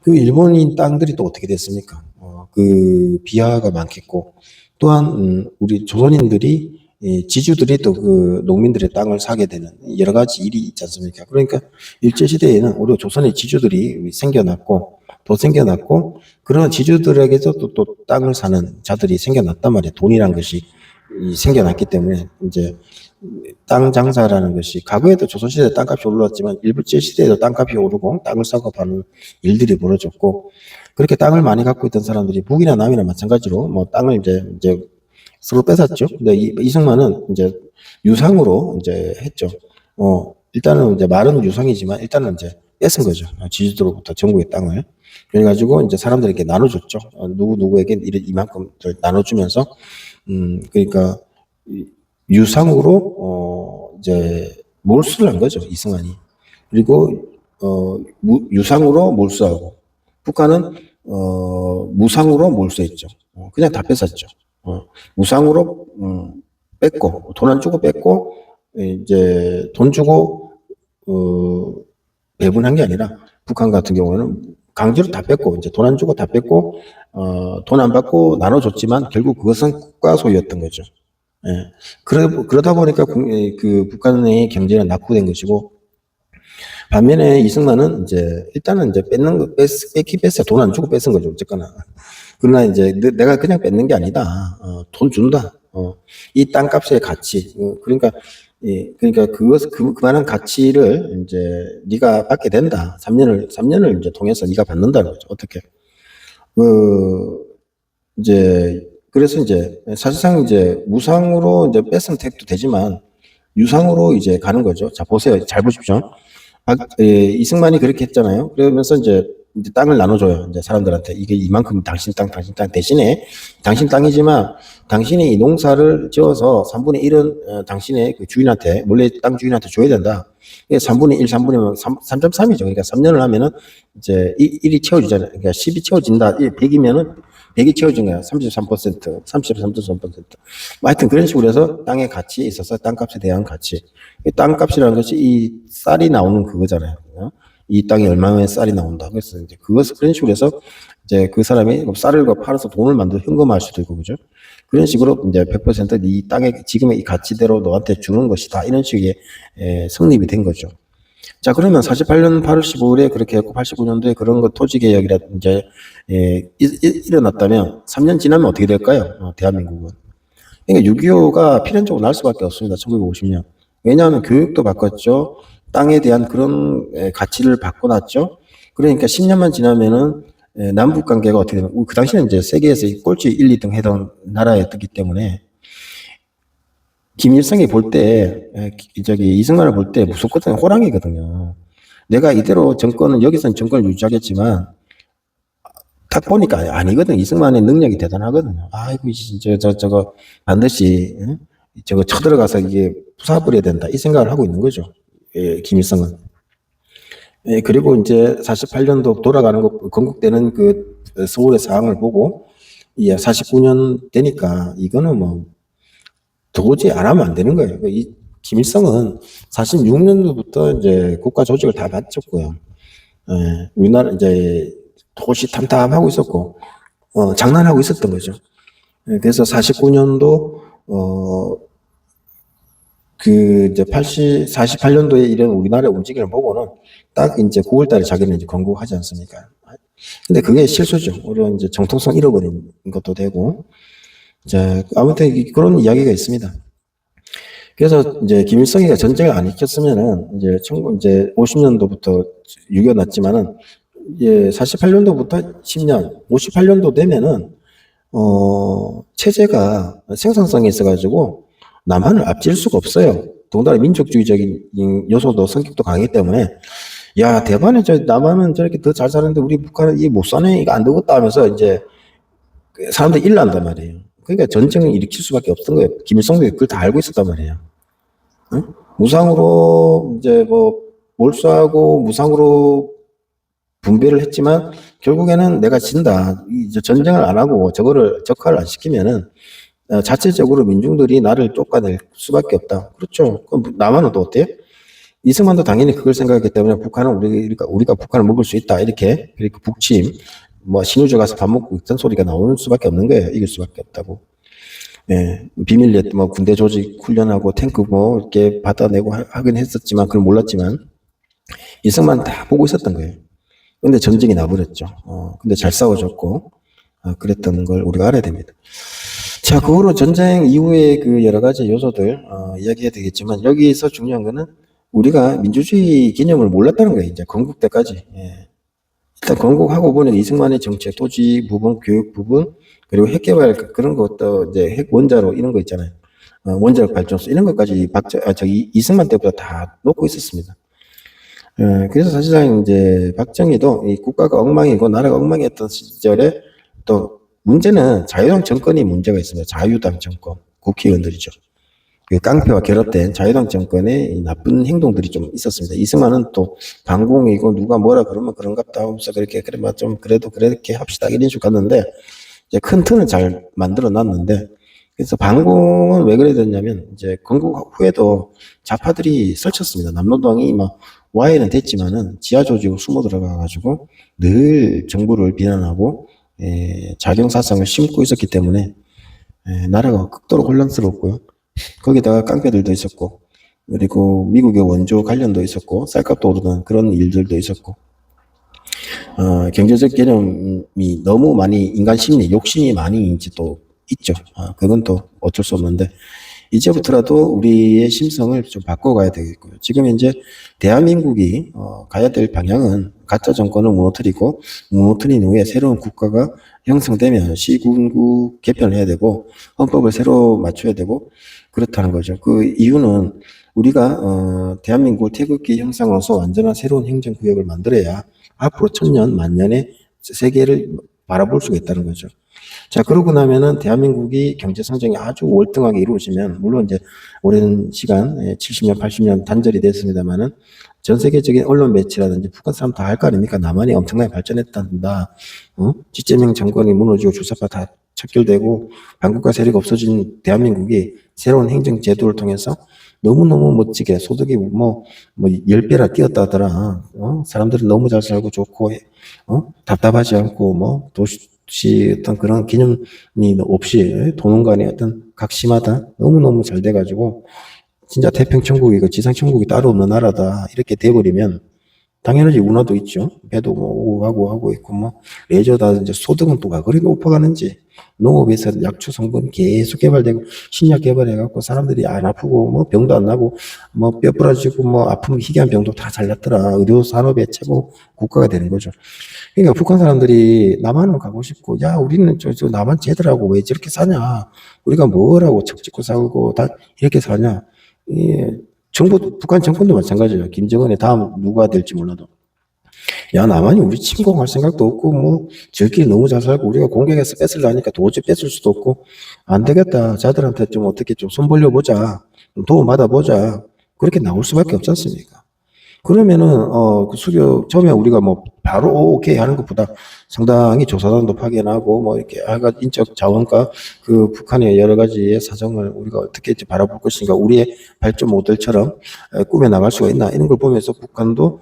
그 일본인 땅들이 또 어떻게 됐습니까? 그 비하가 많겠고 또한 우리 조선인들이 지주들이 또 그 농민들의 땅을 사게 되는 여러 가지 일이 있지 않습니까? 그러니까 일제 시대에는 우리 조선의 지주들이 생겨났고 그런 지주들에게서 또 땅을 사는 자들이 생겨났단 말이에요. 돈이란 것이 생겨났기 때문에 이제 땅 장사라는 것이 과거에도 조선시대 땅값이 올랐지만 일제 시대에도 땅값이 오르고 땅을 사고 파는 일들이 벌어졌고 그렇게 땅을 많이 갖고 있던 사람들이 북이나 남이나 마찬가지로 뭐 땅을 이제 서로 뺏었죠. 근데 이승만은 이제 유상으로 이제 했죠. 일단은 이제 말은 유상이지만 일단은 이제 뺏은 거죠. 지주들로부터 전국의 땅을. 그래가지고 이제 사람들에게 나눠줬죠. 누구에게 이만큼 나눠주면서 그러니까 유상으로 이제 몰수를 한 거죠. 이승만이. 그리고 유상으로 몰수하고 북한은 무상으로 몰수했죠. 그냥 다 뺏었죠. 무상으로 뺏고 돈 안 주고 뺏고 이제 돈 주고 배분한 게 아니라 북한 같은 경우는 강제로 다 뺏고 이제 돈 안 주고 다 뺏고 돈 안 받고 나눠줬지만 결국 그것은 국가 소유였던 거죠. 예. 그러다 보니까 그 북한의 경제는 낙후된 것이고 반면에 이승만은 이제 일단은 이제 뺏긴 뺐어요. 돈 안 주고 뺏은 거죠. 어쨌거나. 그러나 이제 내가 그냥 뺏는 게 아니다. 돈 준다. 이 땅값의 가치. 그러니까 그만한 가치를 이제 네가 받게 된다. 3년을 이제 통해서 네가 받는다는 거죠. 어떻게? 이제 그래서 이제 사실상 이제 무상으로 이제 뺏은 택도 되지만 유상으로 이제 가는 거죠. 자 보세요. 잘 보십시오. 이승만이 그렇게 했잖아요. 그러면서 이제 이제 땅을 나눠줘요. 이제 사람들한테 이게 이만큼 당신 땅 대신에 당신 땅이지만 당신이 이 농사를 지어서 3분의 1은 당신의 그 주인한테 원래 땅 주인한테 줘야 된다. 이게 3분의 1, 3분의 3.3이죠. 그러니까 3년을 하면은 이제 1이 채워지잖아요. 그러니까 10이 채워진다. 100이면은 100이 채워진 거야. 33%, 33.3%. 하여튼 그런 식으로 해서 땅의 가치에 있어서 땅값에 대한 가치. 땅값이라는 것이 이 쌀이 나오는 그거잖아요. 이 땅에 얼마만에 쌀이 나온다. 그래서 이제 그것을 그런 식으로 해서 이제 그 사람이 쌀을 팔아서 돈을 만들어 현금화할 수도 있고, 그죠? 그런 식으로 이제 100%이 땅의 지금의 이 가치대로 너한테 주는 것이다. 이런 식의 성립이 된 거죠. 자, 그러면 48년 8월 15일에 그렇게 했고 89년도에 그런 거 토지개혁이라 이제 일어났다면 3년 지나면 어떻게 될까요? 대한민국은. 그러니까 6.25가 필연적으로 날 수밖에 없습니다. 1950년. 왜냐하면 교육도 바꿨죠. 땅에 대한 그런 가치를 바꿔놨죠. 그러니까 10년만 지나면은 남북 관계가 어떻게 되면 그 당시에는 이제 세계에서 꼴찌 1, 2등 해던 나라였기 때문에 김일성이 볼 때, 이승만을 볼 때 무섭거든요. 호랑이거든요. 내가 이대로 정권은, 여기서는 정권을 유지하겠지만, 딱 보니까 아니거든. 이승만의 능력이 대단하거든요. 아이고, 저거, 반드시, 저거 쳐들어가서 이게 부숴버려야 된다. 이 생각을 하고 있는 거죠. 김일성은. 그리고 이제 48년도 돌아가는 거, 건국되는 그 서울의 상황을 보고, 49년 되니까, 이거는 뭐, 도저히 안 하면 안 되는 거예요. 이 김일성은 46년도부터 이제 국가 조직을 다 바쳤고요. 우리나라 이제 도시 탐탐하고 있었고, 장난하고 있었던 거죠. 그래서 49년도, 이제 48년도에 이런 우리나라의 움직임을 보고는 딱 이제 9월 달에 자기는 이제 건국하지 않습니까? 근데 그게 실수죠. 우리가 이제 정통성 잃어버린 것도 되고, 자, 아무튼 그런 이야기가 있습니다. 그래서 이제 김일성이가 전쟁을 안 일으켰으면은 이제 50년도부터 6.25 났지만은 48년도부터 10년, 58년도 되면은 체제가 생산성이 있어가지고 남한을 앞질 수가 없어요. 더군다나 민족주의적인 요소도 성격도 강하기 때문에 야 대만에 남한은 저렇게 더 잘 사는데 우리 북한은 이 못 사네 이거 안 되겠다 하면서 이제 사람들이 일난단 말이에요. 그러니까 전쟁을 일으킬 수밖에 없던 거예요. 김일성도 그걸 다 알고 있었단 말이에요. 응? 무상으로 이제 뭐 몰수하고 무상으로 분배를 했지만 결국에는 내가 진다. 이제 전쟁을 안 하고 저거를 적화를 안 시키면은 자체적으로 민중들이 나를 쫓아낼 수밖에 없다. 그렇죠. 그럼 남한은 또 어때요? 이승만도 당연히 그걸 생각했기 때문에 북한은 우리가 북한을 먹을 수 있다. 이렇게 북침 뭐 신우주 가서 밥 먹고 있던 소리가 나오는 수밖에 없는 거예요. 이길 수밖에 없다고. 비밀리에 뭐 군대 조직 훈련하고 탱크 뭐 이렇게 받아내고 하긴 했었지만 그걸 몰랐지만 이승만 다 보고 있었던 거예요. 근데 전쟁이 나버렸죠. 근데 잘 싸워줬고 그랬던 걸 우리가 알아야 됩니다. 자, 그 후로 전쟁 이후에 그 여러 가지 요소들 이야기해야 되겠지만 여기서 중요한 거는 우리가 민주주의 개념을 몰랐다는 거예요. 이제 건국 때까지. 일단 건국하고 보니까 이승만의 정책, 토지 부분, 교육 부분, 그리고 핵개발 그런 것도 이제 핵 원자로 이런 거 있잖아요. 원자력 발전소 이런 것까지 이승만 때부터 다 놓고 있었습니다. 그래서 사실상 이제 박정희도 이 국가가 엉망이고 나라가 엉망이었던 시절에 또 문제는 자유당 정권이 문제가 있습니다. 자유당 정권, 국회의원들이죠. 그 깡패와 결합된 자유당 정권의 나쁜 행동들이 좀 있었습니다. 이승만은 또 반공이고 누가 뭐라 그러면 그런갑다 하면서 그래 좀 그래도 그렇게 합시다 이런 식으로 갔는데 이제 큰 틀은 잘 만들어 놨는데 그래서 반공은 왜 그래야 됐냐면 이제 건국 후에도 좌파들이 설쳤습니다. 남노당이 막 와해는 됐지만은 지하 조직으로 숨어 들어가 가지고 늘 정부를 비난하고 자경사상을 심고 있었기 때문에 나라가 극도로 혼란스럽고요. 거기다가 깡패들도 있었고 그리고 미국의 원조 관련도 있었고 쌀값도 오르는 그런 일들도 있었고 경제적 개념이 너무 많이 인간 심리, 욕심이 많이 이제 또 있죠. 그건 또 어쩔 수 없는데 이제부터라도 우리의 심성을 좀 바꿔가야 되겠고요. 지금 현재 대한민국이 가야 될 방향은 가짜 정권을 무너뜨린 후에 새로운 국가가 형성되면 시군구 개편을 해야 되고 헌법을 새로 맞춰야 되고 그렇다는 거죠. 그 이유는 우리가 대한민국을 태극기 형상으로서 완전한 새로운 행정구역을 만들어야 앞으로 천년, 만년의 세계를 바라볼 수가 있다는 거죠. 자, 그러고 나면은 대한민국이 경제 성장이 아주 월등하게 이루어지면, 물론 이제 오랜 시간, 70년, 80년 단절이 됐습니다만은, 전 세계적인 언론 매체라든지 북한 사람 다 할 거 아닙니까? 남한이 엄청나게 발전했단다. 찌제명 정권이 무너지고 주사파 다 척결되고 반국가 세력이 없어진 대한민국이 새로운 행정 제도를 통해서 너무너무 멋지게 소득이 뭐 10배나 뛰었다 하더라. 사람들은 너무 잘 살고 좋고, 답답하지 않고, 뭐, 도시 어떤 그런 개념이 없이 도는 간에 어떤 각심하다. 너무너무 잘 돼가지고, 진짜 태평천국이고 지상천국이 따로 없는 나라다. 이렇게 돼버리면, 당연하지, 운하도 있죠. 배도 뭐 오고 가고 하고 있고, 뭐, 레저다, 이제 소득은 또 가 그리 높아가는지, 농업에서 약초 성분 계속 개발되고, 신약 개발해갖고, 사람들이 안 아프고, 뭐, 병도 안 나고, 뭐, 뼈 부러지고, 뭐, 아픈 희귀한 병도 다 잘 낫더라. 의료 산업의 최고 국가가 되는 거죠. 그러니까 북한 사람들이 남한을 가고 싶고, 야, 우리는 저 남한 쟤들하고 왜 저렇게 사냐? 우리가 뭐라고 척짓고 살고, 다 이렇게 사냐? 북한 정권도 마찬가지예요. 김정은의 다음 누가 될지 몰라도. 야, 남한이 우리 침공할 생각도 없고, 뭐, 저끼리 너무 잘 살고, 우리가 공격해서 뺏으려니까 도저히 뺏을 수도 없고, 안 되겠다. 자들한테 좀 어떻게 좀 손 벌려보자. 좀 도움 받아보자. 그렇게 나올 수밖에 없지 않습니까? 그러면은, 그 처음에 우리가 뭐, 바로 오케이 하는 것보다 상당히 조사단도 파견하고, 뭐, 이렇게, 인적 자원과 그 북한의 여러 가지의 사정을 우리가 어떻게 바라볼 것인가, 우리의 발전 모델처럼 꾸며 나갈 수가 있나, 이런 걸 보면서 북한도,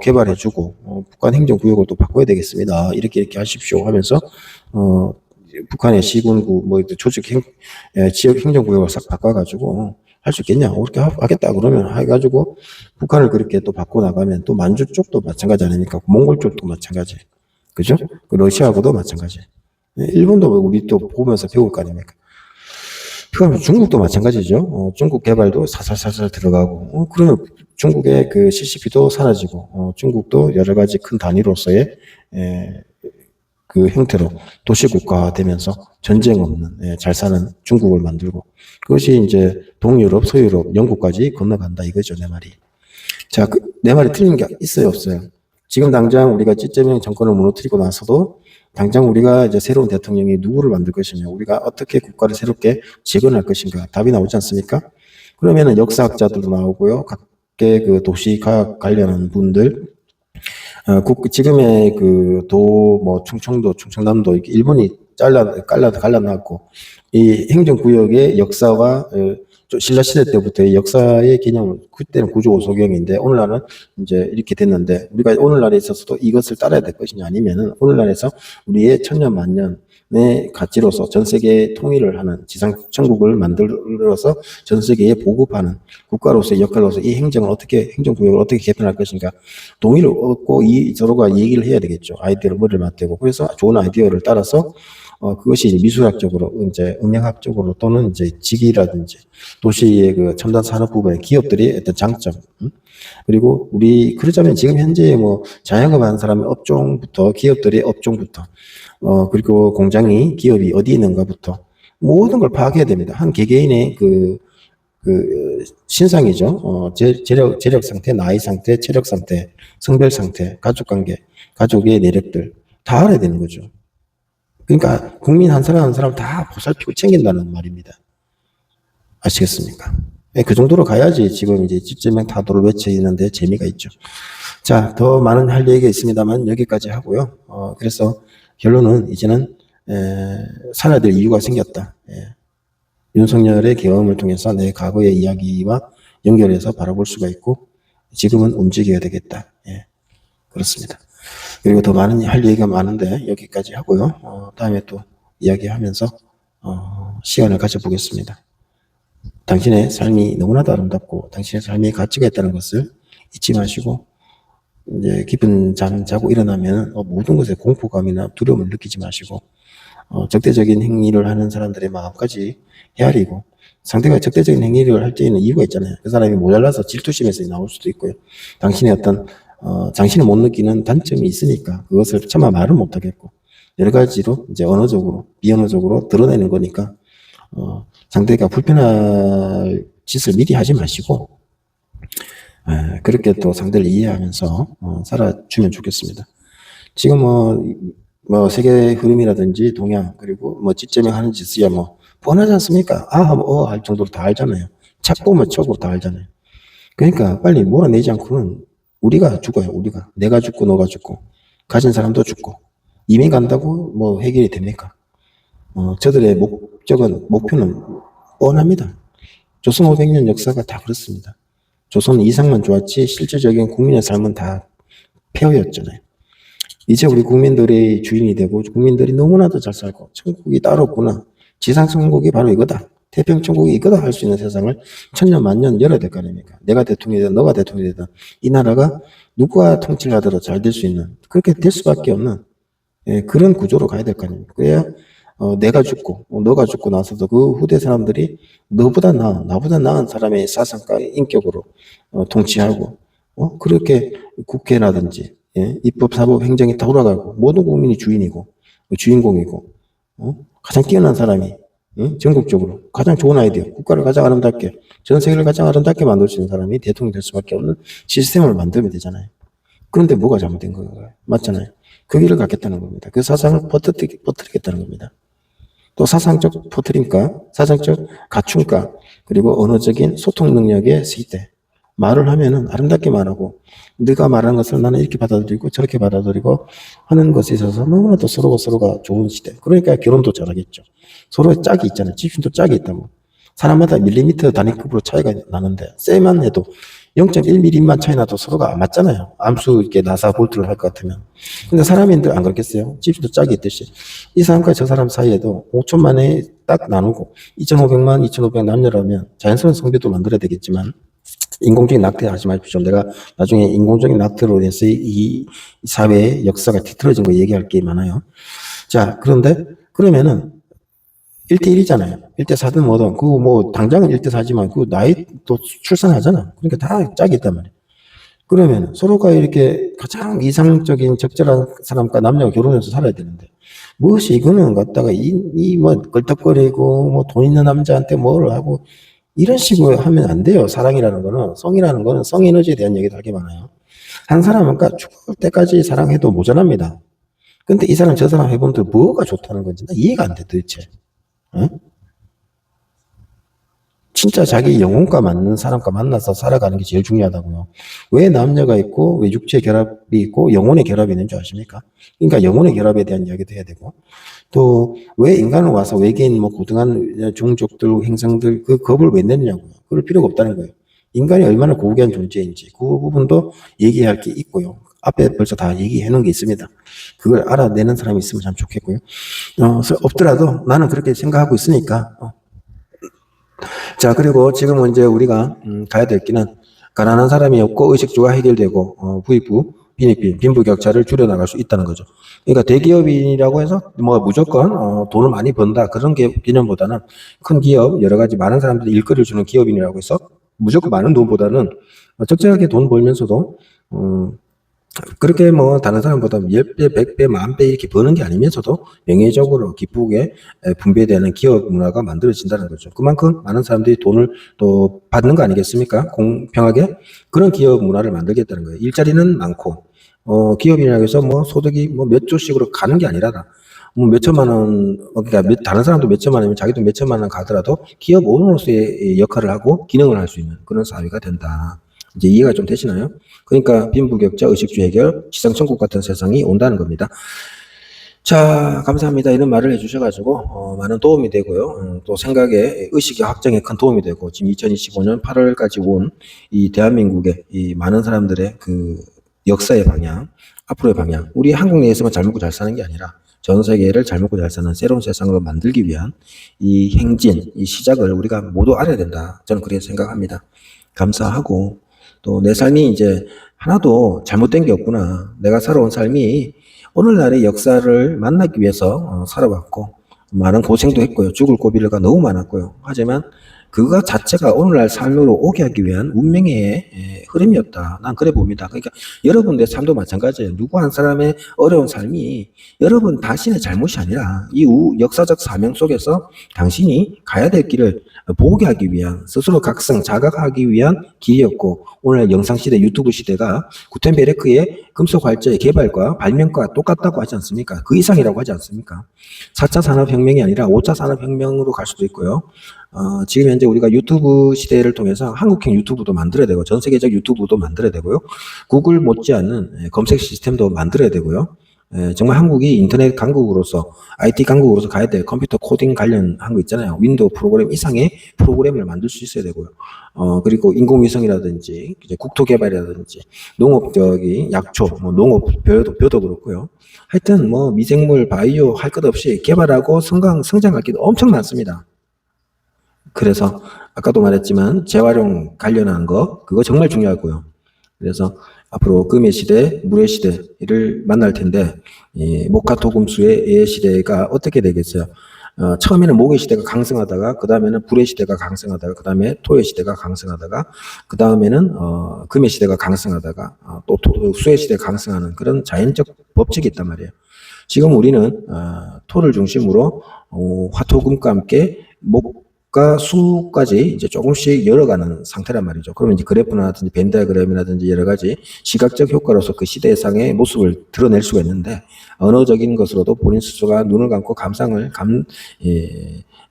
개발해주고, 북한 행정구역을 또 바꿔야 되겠습니다. 이렇게 하십시오 하면서, 북한의 시군구, 뭐, 지역 행정구역을 싹 바꿔가지고, 할 수 있겠냐? 그렇게 하겠다. 그러면 해가지고 북한을 그렇게 또 바꿔나가면 또 만주 쪽도 마찬가지 아닙니까? 몽골 쪽도 마찬가지. 그죠? 그 러시아하고도 마찬가지. 일본도 우리 또 보면서 배울 거 아닙니까? 그럼 중국도 마찬가지죠. 중국 개발도 사살사살 들어가고, 그러면 중국의 그 CCP도 사라지고, 중국도 여러 가지 큰 단위로서의, 그 형태로 도시국가가 되면서 전쟁 없는, 잘 사는 중국을 만들고, 그것이 이제 동유럽, 서유럽, 영국까지 건너간다 이거죠, 내 말이. 자, 내 말이 틀린 게 있어요, 없어요? 지금 당장 우리가 찌제명 정권을 무너뜨리고 나서도 당장 우리가 이제 새로운 대통령이 누구를 만들 것이냐, 우리가 어떻게 국가를 새롭게 재건할 것인가, 답이 나오지 않습니까? 그러면은 역사학자들도 나오고요, 각계 그 도시과학 관련한 분들, 지금의 그 뭐 충청도, 충청남도, 이렇게 일본이 갈라놨고, 이 행정구역의 역사와, 신라시대 때부터의 역사의 개념은, 그때는 구조오소경인데, 오늘날은 이제 이렇게 됐는데, 우리가 오늘날에 있어서도 이것을 따라야 될 것이냐, 아니면은, 오늘날에서 우리의 천년, 만년의 가치로서 전 세계 통일을 하는 지상천국을 만들어서 전 세계에 보급하는 국가로서의 역할로서 이 행정구역을 어떻게 개편할 것인가, 동의를 얻고 서로가 얘기를 해야 되겠죠. 아이디어를 머리를 맞대고. 그래서 좋은 아이디어를 따라서 그것이 이제 미술학적으로, 이제 음향학적으로 또는 이제 직이라든지 도시의 그 첨단 산업 부분의 기업들이 어떤 장점, 그리고 그러자면 지금 현재 뭐 자영업 하는 사람의 업종부터, 기업들의 업종부터, 그리고 기업이 어디 있는가부터 모든 걸 파악해야 됩니다. 한 개개인의 그 신상이죠. 재력 상태, 나이 상태, 체력 상태, 성별 상태, 가족 관계, 가족의 내력들 다 알아야 되는 거죠. 그러니까 국민 한 사람 한 사람 다 보살피고 챙긴다는 말입니다. 아시겠습니까? 그 정도로 가야지 지금 이제 찌제명 타도를 외쳐 있는데 재미가 있죠. 자, 더 많은 할 얘기가 있습니다만 여기까지 하고요. 그래서 결론은 이제는 살아야 될 이유가 생겼다. 윤석열의 경험을 통해서 내 과거의 이야기와 연결해서 바라볼 수가 있고, 지금은 움직여야 되겠다. 그렇습니다. 그리고 더 많은 할 얘기가 많은데 여기까지 하고요. 다음에 또 이야기하면서 시간을 가져보겠습니다. 당신의 삶이 너무나도 아름답고 당신의 삶에 가치가 있다는 것을 잊지 마시고, 이제 깊은 잠 자고 일어나면 모든 것에 공포감이나 두려움을 느끼지 마시고, 적대적인 행위를 하는 사람들의 마음까지 헤아리고, 상대가 적대적인 행위를 할 때에는 이유가 있잖아요. 그 사람이 모자라서 질투심에서 나올 수도 있고요. 당신의 어떤 당신을 못 느끼는 단점이 있으니까 그것을 차마 말은 못하겠고, 여러 가지로 이제 언어적으로, 비언어적으로 드러내는 거니까, 상대가 불편할 짓을 미리 하지 마시고, 그렇게 또 상대를 이해하면서 살아주면 좋겠습니다. 지금 뭐 세계 흐름이라든지 동향 그리고 뭐 지점에 하는 짓이야 뭐 뻔하지 않습니까? 할 정도로 다 알잖아요. 찾고 뭐 쳐고 다 알잖아요. 그러니까 빨리 몰아내지 않고는 우리가 죽어요. 우리가 내가 죽고 너가 죽고 가진 사람도 죽고 이민 간다고 뭐 해결이 됩니까? 저들의 목표는 뻔합니다. 조선 500년 역사가 다 그렇습니다. 조선 이상만 좋았지 실질적인 국민의 삶은 다 폐허였잖아요. 이제 우리 국민들이 주인이 되고 국민들이 너무나도 잘 살고 천국이 따로 없구나. 지상천국이 바로 이거다. 태평천국이 이거다 할 수 있는 세상을 천년 만년 열어야 될 거 아닙니까? 내가 대통령이 되든 너가 대통령이 되든 이 나라가 누가 통치를 하더라도 잘 될 수 있는 그렇게 될 수밖에 없는 그런 구조로 가야 될 거 아닙니까? 그래야 내가 죽고 너가 죽고 나서도 그 후대 사람들이 나보다 나은 사람의 사상과 인격으로 통치하고 그렇게 국회라든지 입법, 사법, 행정이 다 돌아가고 모든 국민이 주인이고 주인공이고 가장 뛰어난 사람이 전국적으로 가장 좋은 아이디어, 국가를 가장 아름답게 전 세계를 가장 아름답게 만들 수 있는 사람이 대통령이 될 수밖에 없는 시스템을 만들면 되잖아요. 그런데 뭐가 잘못된 거예요? 맞잖아요. 그 길을 갖겠다는 겁니다. 그 사상을 퍼뜨리겠다는 겁니다. 또 사상적 퍼뜨림과 사상적 갖춤과 그리고 언어적인 소통 능력의 시대. 말을 하면은 아름답게 말하고 네가 말하는 것을 나는 이렇게 받아들이고 저렇게 받아들이고 하는 것에 있어서 너무나도 서로가 좋은 시대. 그러니까 결혼도 잘하겠죠. 서로의 짝이 있잖아요. 집신도 짝이 있다고. 사람마다 밀리미터 단위급으로 차이가 나는데 쎄만 해도 0.1mm만 차이 나도 서로가 맞잖아요. 암수 이렇게 나사 볼트를 할 것 같으면. 근데 사람인들 안 그렇겠어요? 집신도 짝이 있듯이. 이 사람과 저 사람 사이에도 5천 만에 딱 나누고 2,500만, 2,500 남녀라면 자연스러운 성비도 만들어야 되겠지만 인공적인 낙태 하지 마십시오. 내가 나중에 인공적인 낙태로 인해서 이 사회의 역사가 뒤틀어진 거 얘기할 게 많아요. 자, 그러면은 1대1이잖아요. 1대4든 뭐든. 그거 뭐, 당장은 1대4지만, 그 나이 또 출산하잖아. 그러니까 다 짝이 있단 말이에요. 그러면 서로가 이렇게 가장 이상적인 적절한 사람과 남녀가 결혼해서 살아야 되는데, 무엇이 이거는 갖다가 뭐, 걸떡거리고, 뭐, 돈 있는 남자한테 뭘 하고, 이런 식으로 하면 안 돼요. 사랑이라는 거는, 성이라는 거는 성에너지에 대한 얘기도 하게 많아요. 한 사람은 죽을 때까지 사랑해도 모자랍니다. 근데 이 사람 저 사람 해보면 뭐가 좋다는 건지 나 이해가 안 돼, 도대체. 응? 진짜 자기 영혼과 맞는 사람과 만나서 살아가는 게 제일 중요하다고요. 왜 남녀가 있고 왜 육체 결합이 있고 영혼의 결합이 있는 줄 아십니까? 그러니까 영혼의 결합에 대한 이야기도 해야 되고 또 왜 인간은 와서 외계인 뭐 고등한 종족들 행성들 그 겁을 왜 내느냐고요. 그럴 필요가 없다는 거예요. 인간이 얼마나 고귀한 존재인지 그 부분도 얘기할 게 있고요. 앞에 벌써 다 얘기해 놓은 게 있습니다. 그걸 알아내는 사람이 있으면 참 좋겠고요. 없더라도 나는 그렇게 생각하고 있으니까 자, 그리고 지금은 이제 우리가 가야 될 길은 가난한 사람이 없고 의식주가 해결되고 부익부, 빈부격차를 줄여나갈 수 있다는 거죠. 그러니까 대기업이라고 해서 뭐 무조건 돈을 많이 번다 그런 개념보다는 큰 기업 여러 가지 많은 사람들이 일거리를 주는 기업인이라고 해서 무조건 많은 돈보다는 적절하게 돈 벌면서도 그렇게 뭐 다른 사람보다 10배, 100배, 10,000배 이렇게 버는 게 아니면서도 명예적으로 기쁘게 분배되는 기업 문화가 만들어진다는 거죠. 그만큼 많은 사람들이 돈을 또 받는 거 아니겠습니까? 공평하게 그런 기업 문화를 만들겠다는 거예요. 일자리는 많고 기업이라고 해서 뭐 소득이 뭐 몇 조씩으로 가는 게 아니라 뭐 몇 천만 원, 그러니까 다른 사람도 몇 천만 원이면 자기도 몇 천만 원 가더라도 기업 오너로서의 역할을 하고 기능을 할 수 있는 그런 사회가 된다. 이제 이해가 좀 되시나요? 그러니까 빈부격차, 의식주 해결, 지상천국 같은 세상이 온다는 겁니다. 자, 감사합니다. 이런 말을 해주셔가지고 많은 도움이 되고요. 또 생각에 의식의 확장에 큰 도움이 되고 지금 2025년 8월까지 온 이 대한민국의 이 많은 사람들의 그 역사의 방향, 앞으로의 방향, 우리 한국 내에서만 잘 먹고 잘 사는 게 아니라 전 세계를 잘 먹고 잘 사는 새로운 세상으로 만들기 위한 이 행진, 이 시작을 우리가 모두 알아야 된다. 저는 그렇게 생각합니다. 감사하고 또 내 삶이 이제 하나도 잘못된 게 없구나. 내가 살아온 삶이 오늘날의 역사를 만나기 위해서 살아왔고 많은 고생도 했고요. 죽을 고비가 너무 많았고요. 하지만 그거 자체가 오늘날 삶으로 오게 하기 위한 운명의 흐름이었다. 난 그래 봅니다. 그러니까 여러분들의 삶도 마찬가지예요. 누구 한 사람의 어려운 삶이 여러분 당신의 잘못이 아니라 이 역사적 사명 속에서 당신이 가야 될 길을 보게 하기 위한, 스스로 각성, 자각하기 위한 기회였고, 오늘 영상시대, 유튜브 시대가 구텐베르크의 금속 활자의 개발과 발명과 똑같다고 하지 않습니까? 그 이상이라고 하지 않습니까? 4차 산업혁명이 아니라 5차 산업혁명으로 갈 수도 있고요. 지금 현재 우리가 유튜브 시대를 통해서 한국형 유튜브도 만들어야 되고, 전 세계적 유튜브도 만들어야 되고요. 구글 못지않은 검색 시스템도 만들어야 되고요. 정말 한국이 인터넷 강국으로서, IT 강국으로서 가야 될 컴퓨터 코딩 관련한 거 있잖아요. 윈도우 프로그램 이상의 프로그램을 만들 수 있어야 되고요. 그리고 인공위성이라든지, 이제 국토 개발이라든지, 농업적인 약초, 뭐 농업, 벼도 그렇고요. 하여튼 뭐 미생물, 바이오 할 것 없이 개발하고 성장할 게 엄청 많습니다. 그래서 아까도 말했지만 재활용 관련한 거, 그거 정말 중요하고요. 그래서 앞으로 금의 시대, 물의 시대를 만날 텐데, 목화토금수의 시대가 어떻게 되겠어요? 처음에는 목의 시대가 강성하다가, 그 다음에는 불의 시대가 강성하다가, 그 다음에 토의 시대가 강성하다가, 그 다음에는 금의 시대가 강성하다가, 또 수의 시대가 강성하는 그런 자연적 법칙이 있단 말이에요. 지금 우리는 토를 중심으로 화토금과 함께 목과 수까지 이제 조금씩 열어가는 상태란 말이죠. 그러면 이제 그래프라든지 벤 다이어그램이라든지 여러 가지 시각적 효과로서 그 시대상의 모습을 드러낼 수가 있는데, 언어적인 것으로도 본인 스스로가 눈을 감고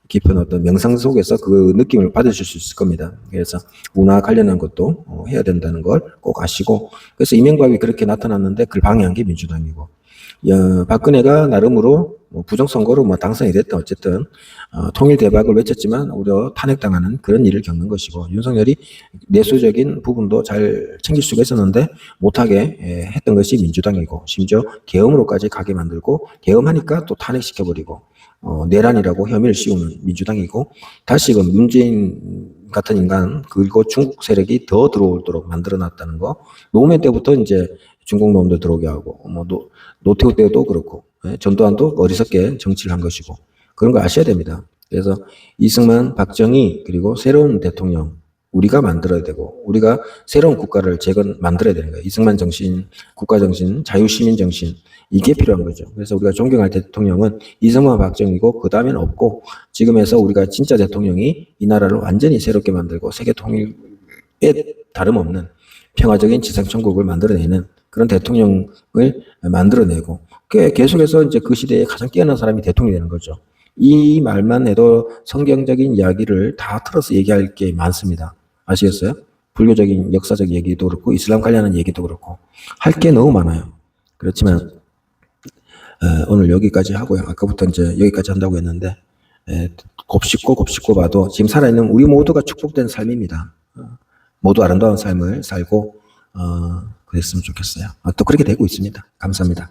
깊은 어떤 명상 속에서 그 느낌을 받으실 수 있을 겁니다. 그래서 문화 관련한 것도 해야 된다는 걸 꼭 아시고, 그래서 이명박이 그렇게 나타났는데 그걸 방해한 게 민주당이고, 박근혜가 나름으로 부정선거로 당선이 됐든 어쨌든 통일 대박을 외쳤지만 오히려 탄핵당하는 그런 일을 겪는 것이고, 윤석열이 내수적인 부분도 잘 챙길 수가 있었는데 못하게 했던 것이 민주당이고, 심지어 계엄으로까지 가게 만들고, 계엄하니까 또 탄핵시켜버리고, 내란이라고 혐의를 씌우는 민주당이고, 다시금 문재인 같은 인간 그리고 중국 세력이 더 들어오도록 만들어놨다는 거. 노무현 때부터 이제 중국 놈들 들어오게 하고, 노태우 때도 그렇고, 전두환도 어리석게 정치를 한 것이고, 그런 거 아셔야 됩니다. 그래서 이승만, 박정희, 그리고 새로운 대통령 우리가 만들어야 되고, 우리가 새로운 국가를 만들어야 되는 거예요. 이승만 정신, 국가 정신, 자유시민 정신, 이게 필요한 거죠. 그래서 우리가 존경할 대통령은 이승만, 박정희고, 그 다음엔 없고, 지금에서 우리가 진짜 대통령이 이 나라를 완전히 새롭게 만들고 세계 통일에 다름없는 평화적인 지상천국을 만들어내는 그런 대통령을 만들어내고, 계속해서 이제 그 시대에 가장 뛰어난 사람이 대통령이 되는 거죠. 이 말만 해도 성경적인 이야기를 다 틀어서 얘기할 게 많습니다. 아시겠어요? 불교적인 역사적 얘기도 그렇고, 이슬람 관련한 얘기도 그렇고, 할 게 너무 많아요. 그렇지만 오늘 여기까지 하고요. 아까부터 이제 여기까지 한다고 했는데, 곱씹고 봐도 지금 살아있는 우리 모두가 축복된 삶입니다. 모두 아름다운 삶을 살고 그랬으면 좋겠어요. 또 그렇게 되고 있습니다. 감사합니다.